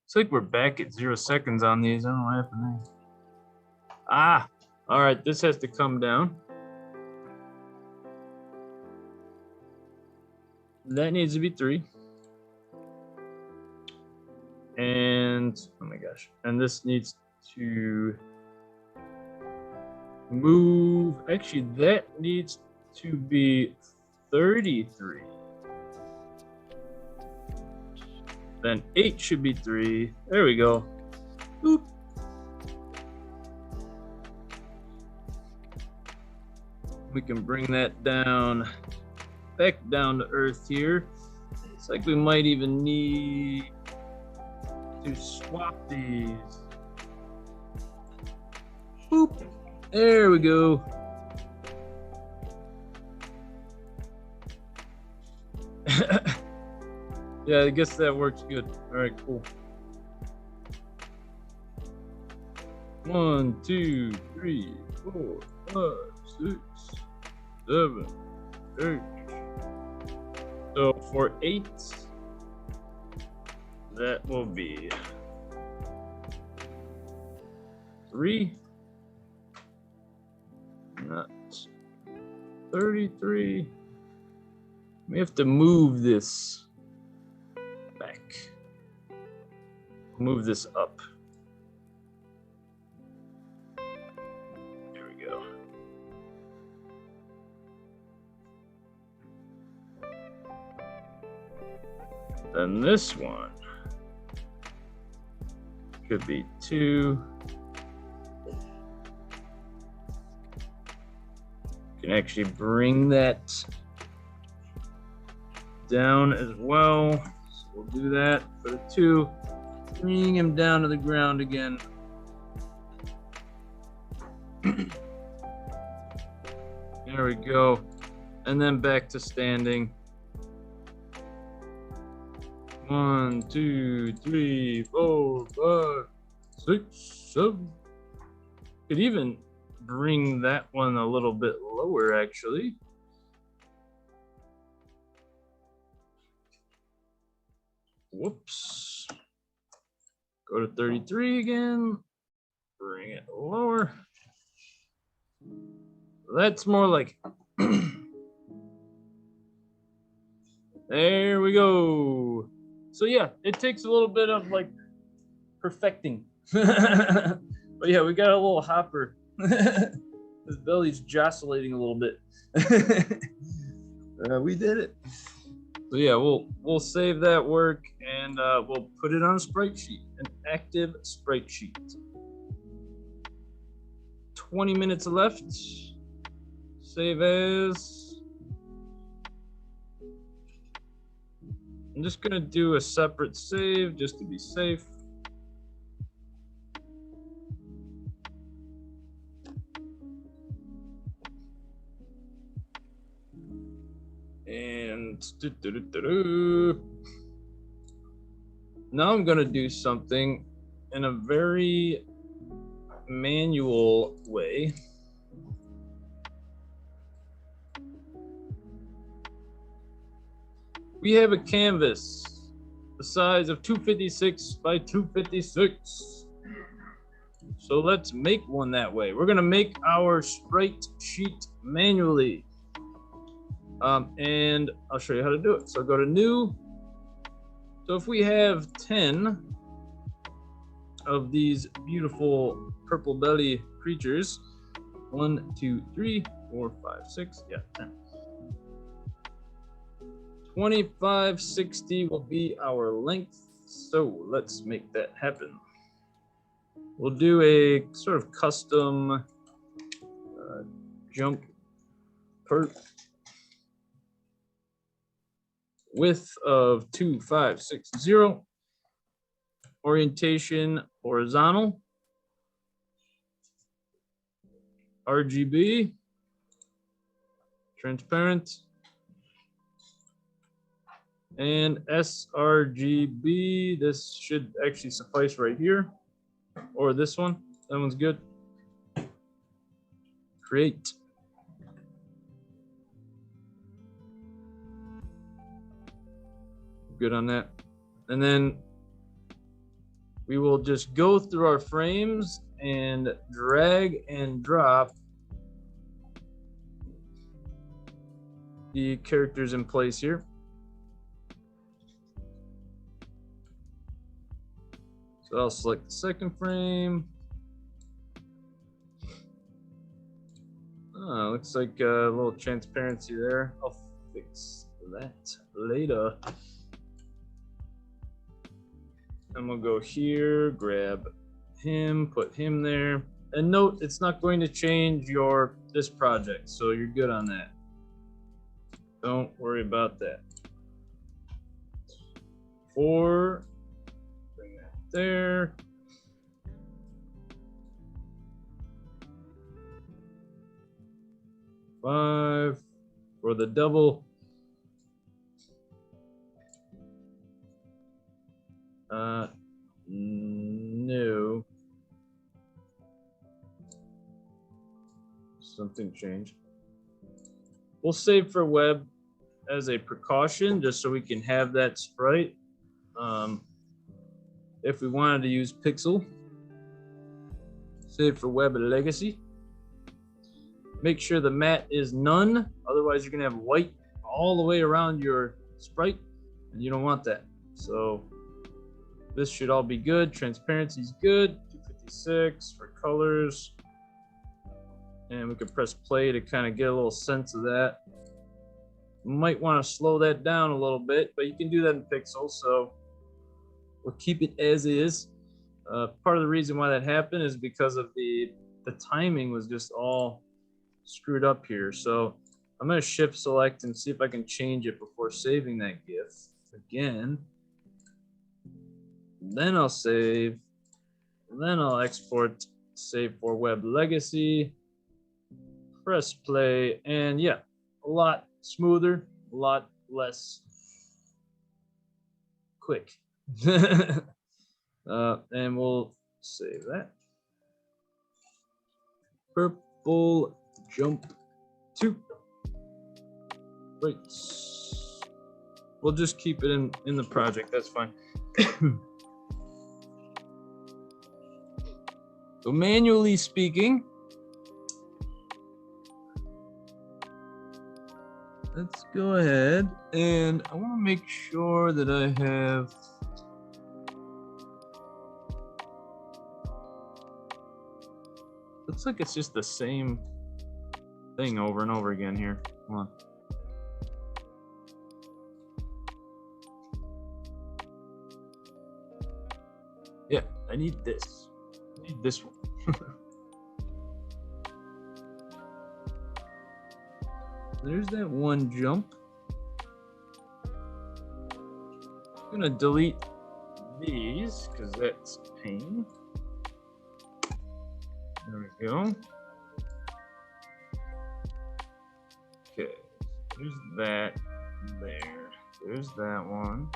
It's like we're back at 0 seconds on these. I don't know what happened there. Ah, all right. This has to come down. That needs to be 3. And oh my gosh. And this needs to move. Actually, that needs to be 33. Then 8 should be 3. There we go. Boop. We can bring that down, back down to earth here. It's like we might even need to swap these. Boop. There we go. Yeah, I guess that works good. All right, cool. 1, 2, 3, 4, 5, 6, 7, 8. So for 8, that will be 3, not 33. We have to move this back. Move this up. There we go. Then this one should be 2. Can actually bring that down as well. So we'll do that for the 2. Bring him down to the ground again. There we go. And then back to standing. 1, 2, 3, 4, 5, 6, 7. Could even bring that one a little bit lower, actually. Whoops. Go to 33 again. Bring it lower. That's more like. There we go. So yeah, it takes a little bit of like perfecting. But yeah, we got a little hopper. His belly's jostulating a little bit. We did it. So yeah, we'll save that work and we'll put it on a sprite sheet, an active sprite sheet. 20 minutes left. Save as. I'm just gonna do a separate save just to be safe. And now I'm gonna do something in a very manual way. We have a canvas the size of 256 by 256. So let's make one that way. We're gonna make our sprite sheet manually. And I'll show you how to do it. So go to new. So if we have 10 of these beautiful purple belly creatures, 1, 2, 3, 4, 5, 6, yeah, 10. 2560 will be our length. So let's make that happen. We'll do a sort of custom jump per width of 2560, orientation horizontal, RGB, transparent, and sRGB. This should actually suffice right here, or this one. That one's good. Create. Good on that. And then we will just go through our frames and drag and drop the characters in place here. So I'll select the second frame. Oh, looks like a little transparency there. I'll fix that later. And we'll go here, grab him, put him there. And note, it's not going to change this project, so you're good on that. Don't worry about that. 4, bring that there. 5 for the double. No. Something changed. We'll save for web as a precaution, just so we can have that sprite. If we wanted to use pixel, save for web and legacy. Make sure the matte is none, otherwise you're gonna have white all the way around your sprite, and you don't want that. So this should all be good. Transparency is good. 256 for colors. And we can press play to kind of get a little sense of that. Might want to slow that down a little bit, but you can do that in pixels. So we'll keep it as is. Part of the reason why that happened is because of the timing was just all screwed up here. So I'm going to shift select and see if I can change it before saving that GIF again. Then I'll save, then I'll export, save for web legacy. press play, and yeah, a lot smoother, a lot less quick. And we'll save that. Purple jump 2. Right. We'll just keep it in the project. That's fine. So manually speaking, let's go ahead and I want to make sure that I have looks like it's just the same thing over and over again here. Come on. Yeah, I need this. I need this one. There's that one jump. I'm gonna delete these because that's pain. There we go. Okay, there's that there. There's that one.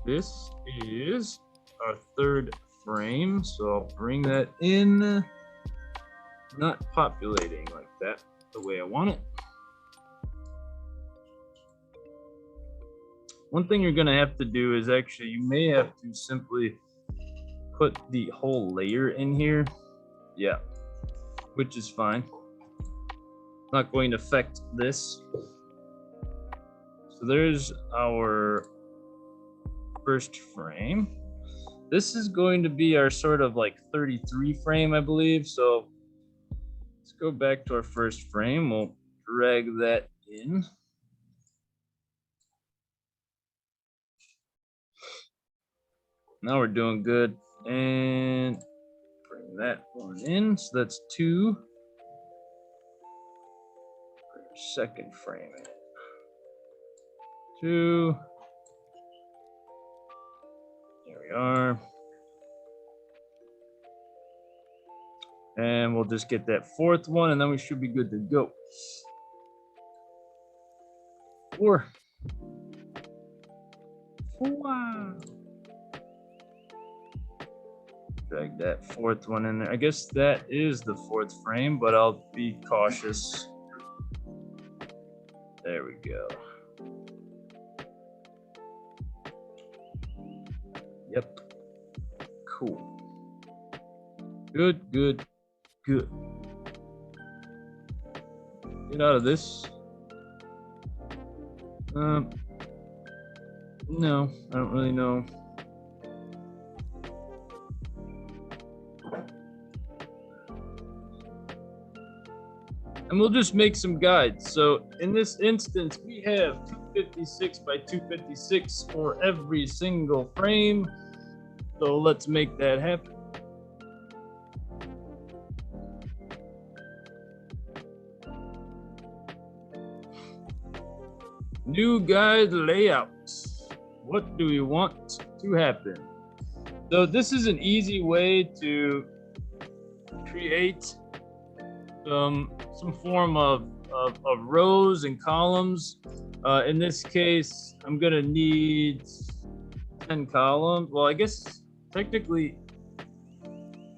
This is our third frame, so I'll bring that in. Not populating like that the way I want it. One thing you're gonna have to do is actually, you may have to simply put the whole layer in here. Yeah, which is fine. Not going to affect this. So there's our first frame. This is going to be our sort of like 33 frame, I believe. So let's go back to our first frame. We'll drag that in. Now we're doing good. And bring that one in. So that's 2. Bring our second frame in. 2. There we are. And we'll just get that fourth one, and then we should be good to go. 4. Wow. Drag that fourth one in there. I guess that is the fourth frame, but I'll be cautious. There we go. Yep. Cool. Good, good, good. Get out of this. No, I don't really know. And we'll just make some guides. So in this instance, we have 256 by 256 for every single frame. So let's make that happen. New guide layouts. What do we want to happen? So this is an easy way to create some form of rows and columns. In this case, I'm gonna need 10 columns. Well, I guess technically,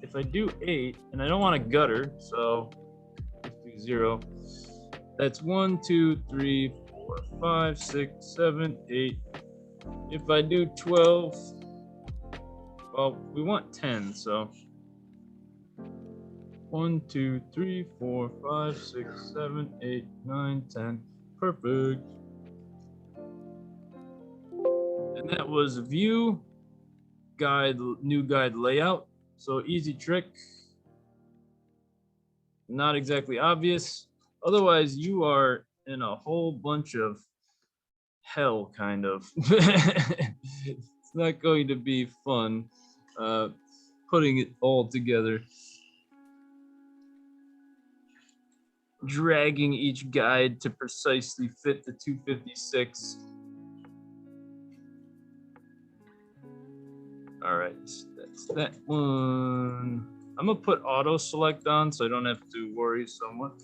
if I do 8, and I don't want a gutter, so let's do 0. That's 1, 2, 3, 4, 5, 6, 7, 8. If I do 12, well, we want 10, so 1, 2, 3, 4, 5, 6, 7, 8, 9, 10. Perfect. And that was view, guide, new guide layout. So easy trick. Not exactly obvious. Otherwise, you are in a whole bunch of hell, kind of. It's not going to be fun putting it all together. Dragging each guide to precisely fit the 256. All right, that's that one. I'm gonna put auto select on so I don't have to worry so much.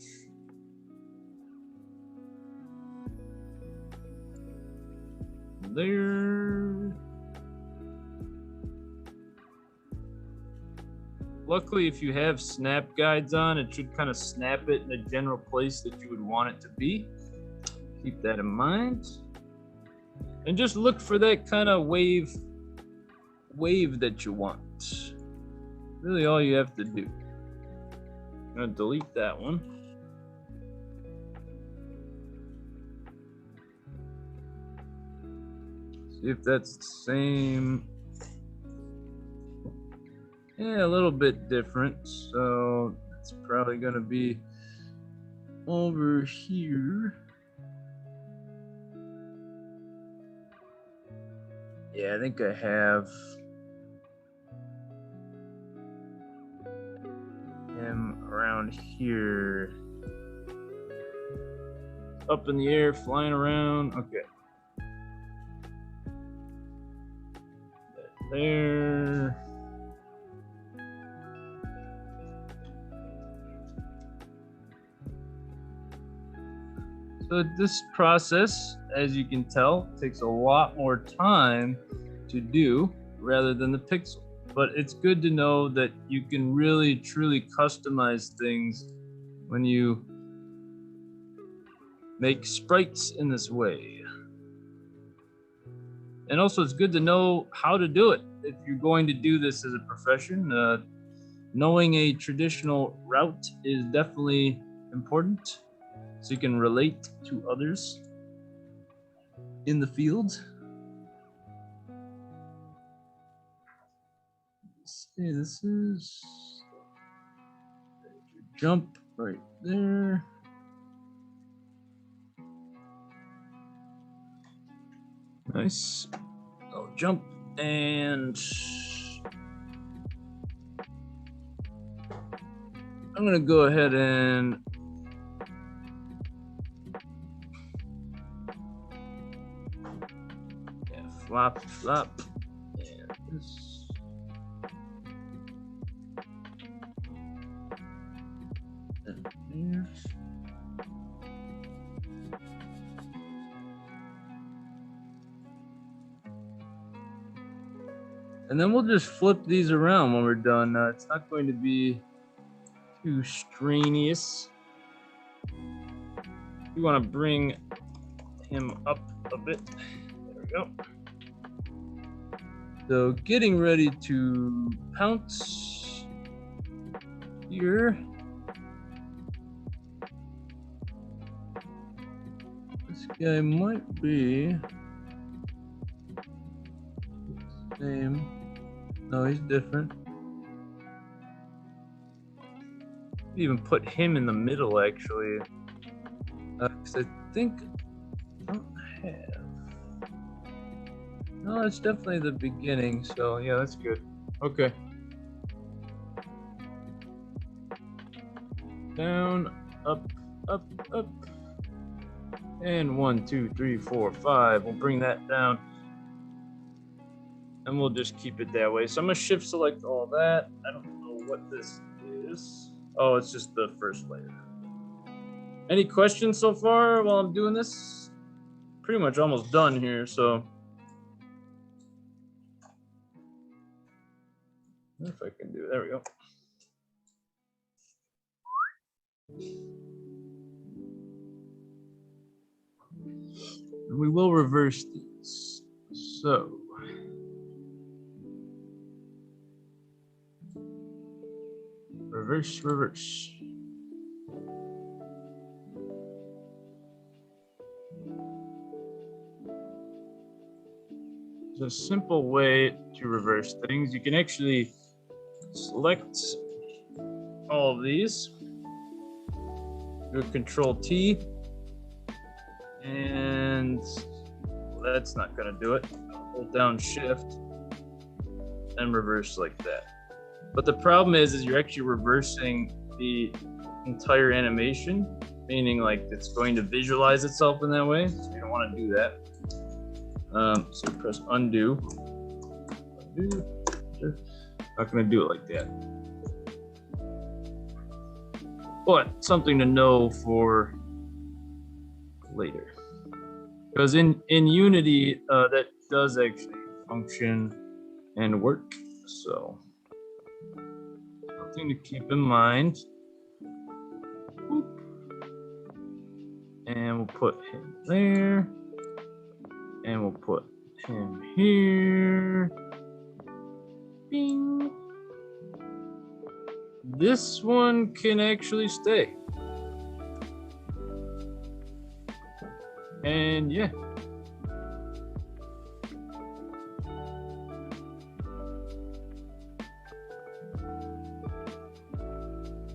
there. Luckily, if you have snap guides on, it should kind of snap it in a general place that you would want it to be. Keep that in mind. And just look for that kind of wave that you want. Really all you have to do. I'm gonna delete that one. See if that's the same. Yeah, a little bit different. So it's probably gonna be over here. Yeah, I think I have him around here. Up in the air, flying around. Okay. There. So this process, as you can tell, takes a lot more time to do rather than the pixel. But it's good to know that you can really, truly customize things when you make sprites in this way. And also it's good to know how to do it. If you're going to do this as a profession, knowing a traditional route is definitely important, so you can relate to others in the field. Let's see, this is jump right there. Nice. I'll jump and I'm gonna go ahead and flop, flop, and this. And here. And then we'll just flip these around when we're done. It's not going to be too strenuous. We want to bring him up a bit. There we go. So getting ready to pounce here. This guy might be the same. No, he's different. Even put him in the middle actually. Because I think I don't have. No, it's definitely the beginning, so yeah, that's good. Okay. Down, up, up, up. And 1, 2, 3, 4, 5. We'll bring that down. And we'll just keep it that way. So I'm gonna shift select all that. I don't know what this is. Oh, it's just the first layer. Any questions so far while I'm doing this? Pretty much almost done here, so. If I can do it, there we go. And we will reverse these. So. Reverse, reverse. It's a simple way to reverse things. You can actually select all of these, do Control T, and that's not going to do it. Hold down Shift and reverse like that. But the problem is you're actually reversing the entire animation, meaning like it's going to visualize itself in that way. So you don't want to do that. So press undo. Undo. Not going to do it like that. But something to know for later. Because in Unity, that does actually function and work. So something to keep in mind. Boop. And we'll put him there. And we'll put him here. Bing. This one can actually stay. And yeah.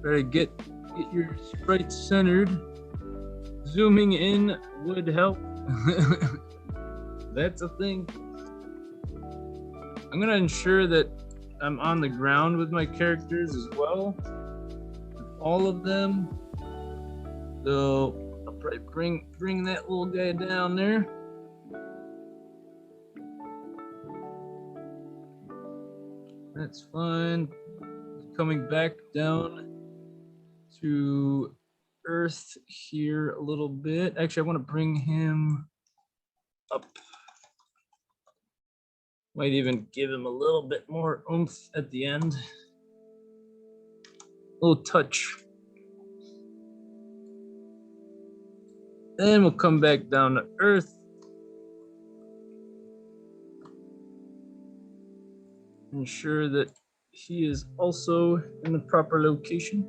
Try to get your sprites centered. Zooming in would help. That's a thing. I'm gonna ensure that I'm on the ground with my characters as well. All of them. So I'll probably bring that little guy down there. That's fine. Coming back down to Earth here a little bit. Actually, I want to bring him up. Might even give him a little bit more oomph at the end. A little touch. Then we'll come back down to Earth. Ensure that he is also in the proper location.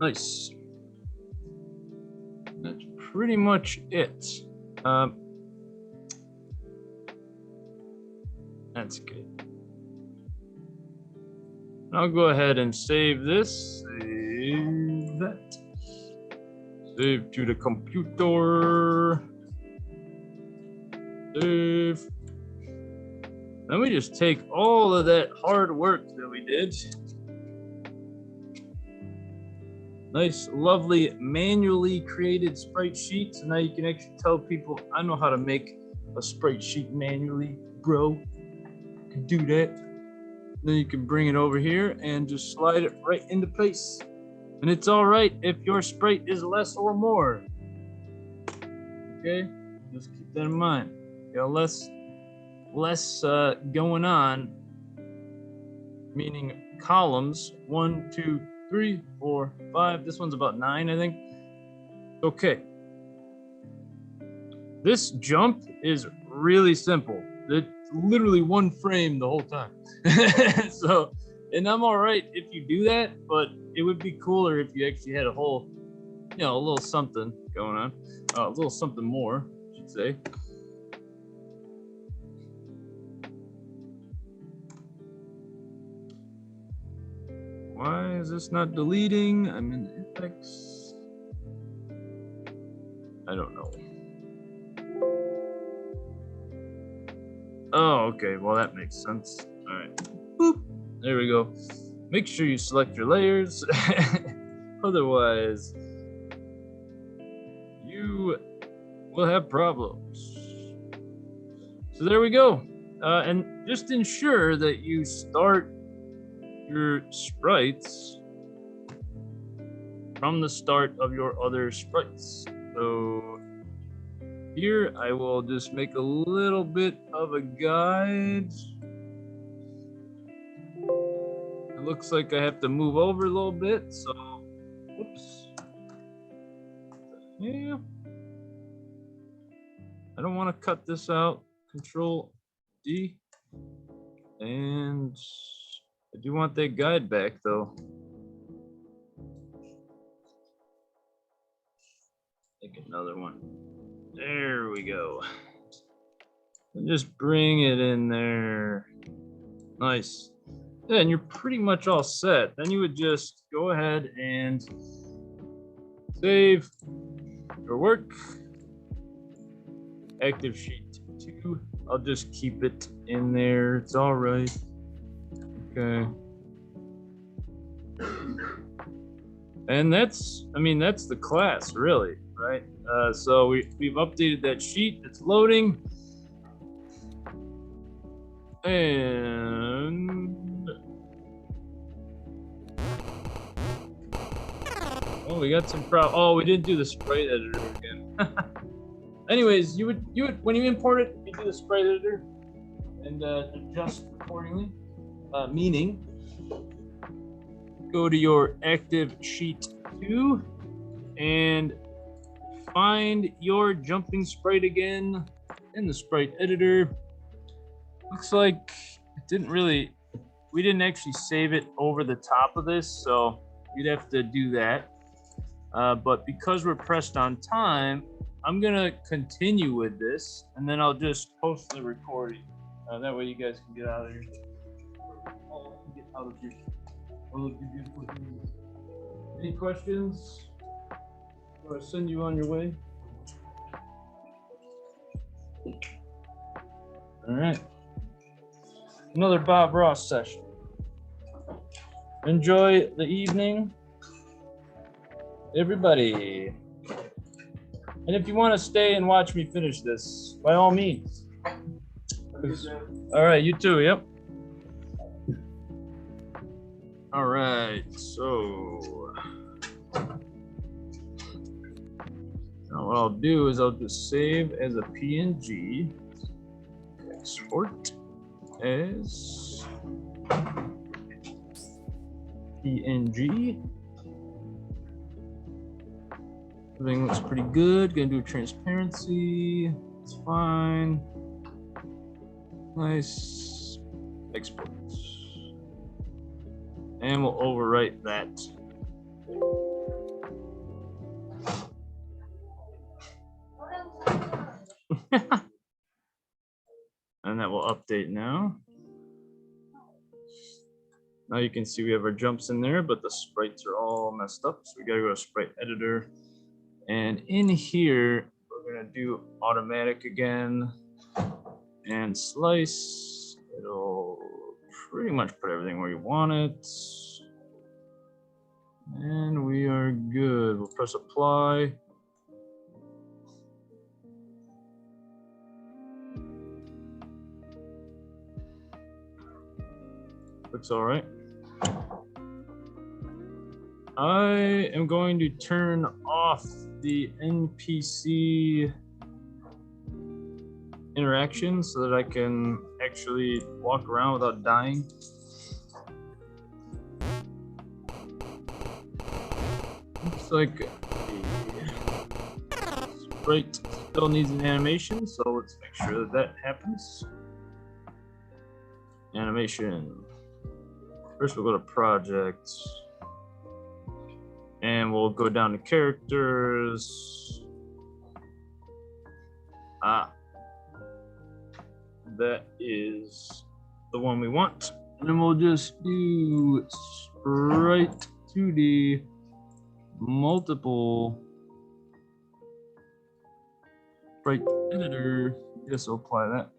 Nice. That's pretty much it. That's good. I'll go ahead and save this. Save that. Save to the computer. Save. Then we just take all of that hard work that we did. Nice, lovely, manually created sprite sheet. So now you can actually tell people, I know how to make a sprite sheet manually, bro. You can do that. Then you can bring it over here and just slide it right into place. And it's all right if your sprite is less or more. Okay, just keep that in mind. You got less going on, meaning columns 1, 2, 3, 4, 5. This one's about 9, I think. Okay. This jump is really simple. It's literally one frame the whole time. So, and I'm all right if you do that, but it would be cooler if you actually had a whole, a little something going on, a little something more, I should say. Why is this not deleting? I'm in the Apex. I don't know. Oh, okay. Well, that makes sense. All right. Boop. There we go. Make sure you select your layers. Otherwise, you will have problems. So there we go. And just ensure that you start your sprites from the start of your other sprites. So here I will just make a little bit of a guide. It looks like I have to move over a little bit, so whoops. Yeah. I don't want to cut this out. Control D. And I do want that guide back though. Take another one. There we go. And just bring it in there. Nice. Yeah, and you're pretty much all set. Then you would just go ahead and save your work. Active sheet 2. I'll just keep it in there. It's all right. Okay. And that's the class, really, right? So we've updated that sheet. It's loading. And Oh, we got some oh, we didn't do the sprite editor again. Anyways, you would when you import it, you do the sprite editor and adjust accordingly. Meaning, go to your active sheet 2 and find your jumping sprite again in the sprite editor. Looks like we didn't actually save it over the top of this, so you'd have to do that. But because we're pressed on time, I'm gonna continue with this, and then I'll just post the recording. That way you guys can get out of here. Get out of here. Any questions? Or send you on your way? All right. Another Bob Ross session. Enjoy the evening, everybody. And if you want to stay and watch me finish this, by all means. All right, you too. Yep. All right, so now what I'll do is I'll just save as a PNG, export as PNG. Everything looks pretty good. Gonna do transparency. It's fine. Nice. Export. And we'll overwrite that. And that will update now. Now you can see we have our jumps in there, but the sprites are all messed up. So we gotta go to sprite editor. And in here, we're gonna do automatic again and slice. It'll pretty much put everything where you want it. And we are good. We'll press apply. Looks all right. I am going to turn off the NPC interaction so that I can actually walk around without dying. Looks like the sprite still needs an animation, so let's make sure that that happens. Animation. First we'll go to projects. And we'll go down to characters. That is the one we want. And then we'll just do sprite 2D multiple sprite editor. Just apply that.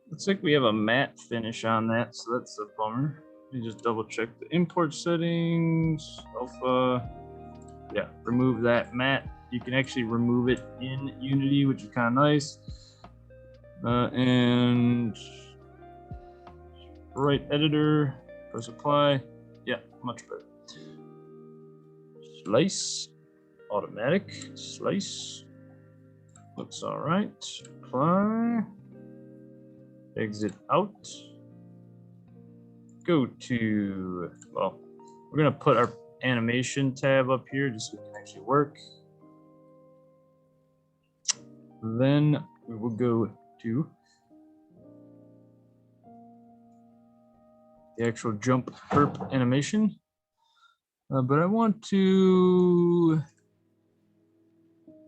Looks like we have a matte finish on that, so that's a bummer. Let me just double check the import settings, alpha. Yeah, remove that matte. You can actually remove it in Unity, which is kind of nice. And sprite editor, press apply. Yeah, much better. Slice, automatic, slice. Looks all right. Apply. Exit out. Go to, well, we're gonna put our animation tab up here just so it can actually work. Then we will go to the actual jump perp animation. But I want to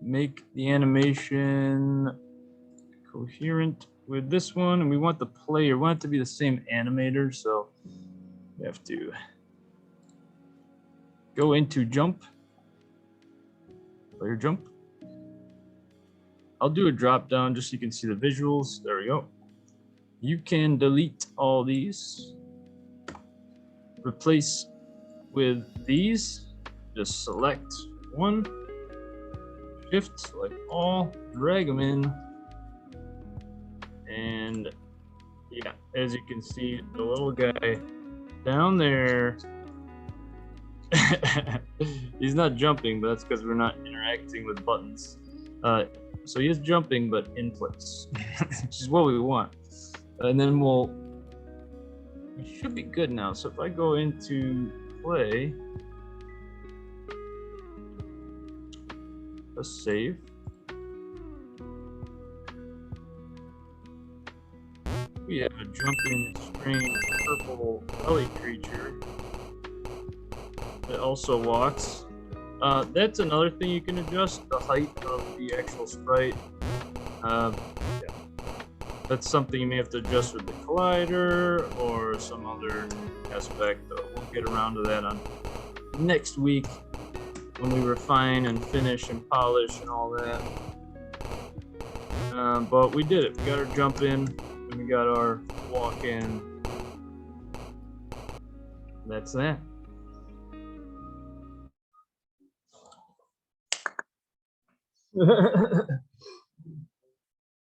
make the animation coherent with this one, and we want the player, we want it to be the same animator, so we have to go into jump, player jump. I'll do a drop down just so you can see the visuals. There we go. You can delete all these, replace with these, just select one, shift, select all, drag them in, and yeah, as you can see, the little guy down there He's not jumping, but that's because we're not interacting with buttons. So he is jumping, but in place, which is what we want. And then we should be good now. So if I go into play, let's save. We have a jumping, strange purple belly creature that also walks. That's another thing you can adjust, the height of the actual sprite. Yeah. That's something you may have to adjust with the collider or some other aspect. We'll get around to that on next week when we refine and finish and polish and all that. But we did it. We got our jump in and we got our walk in. That's that.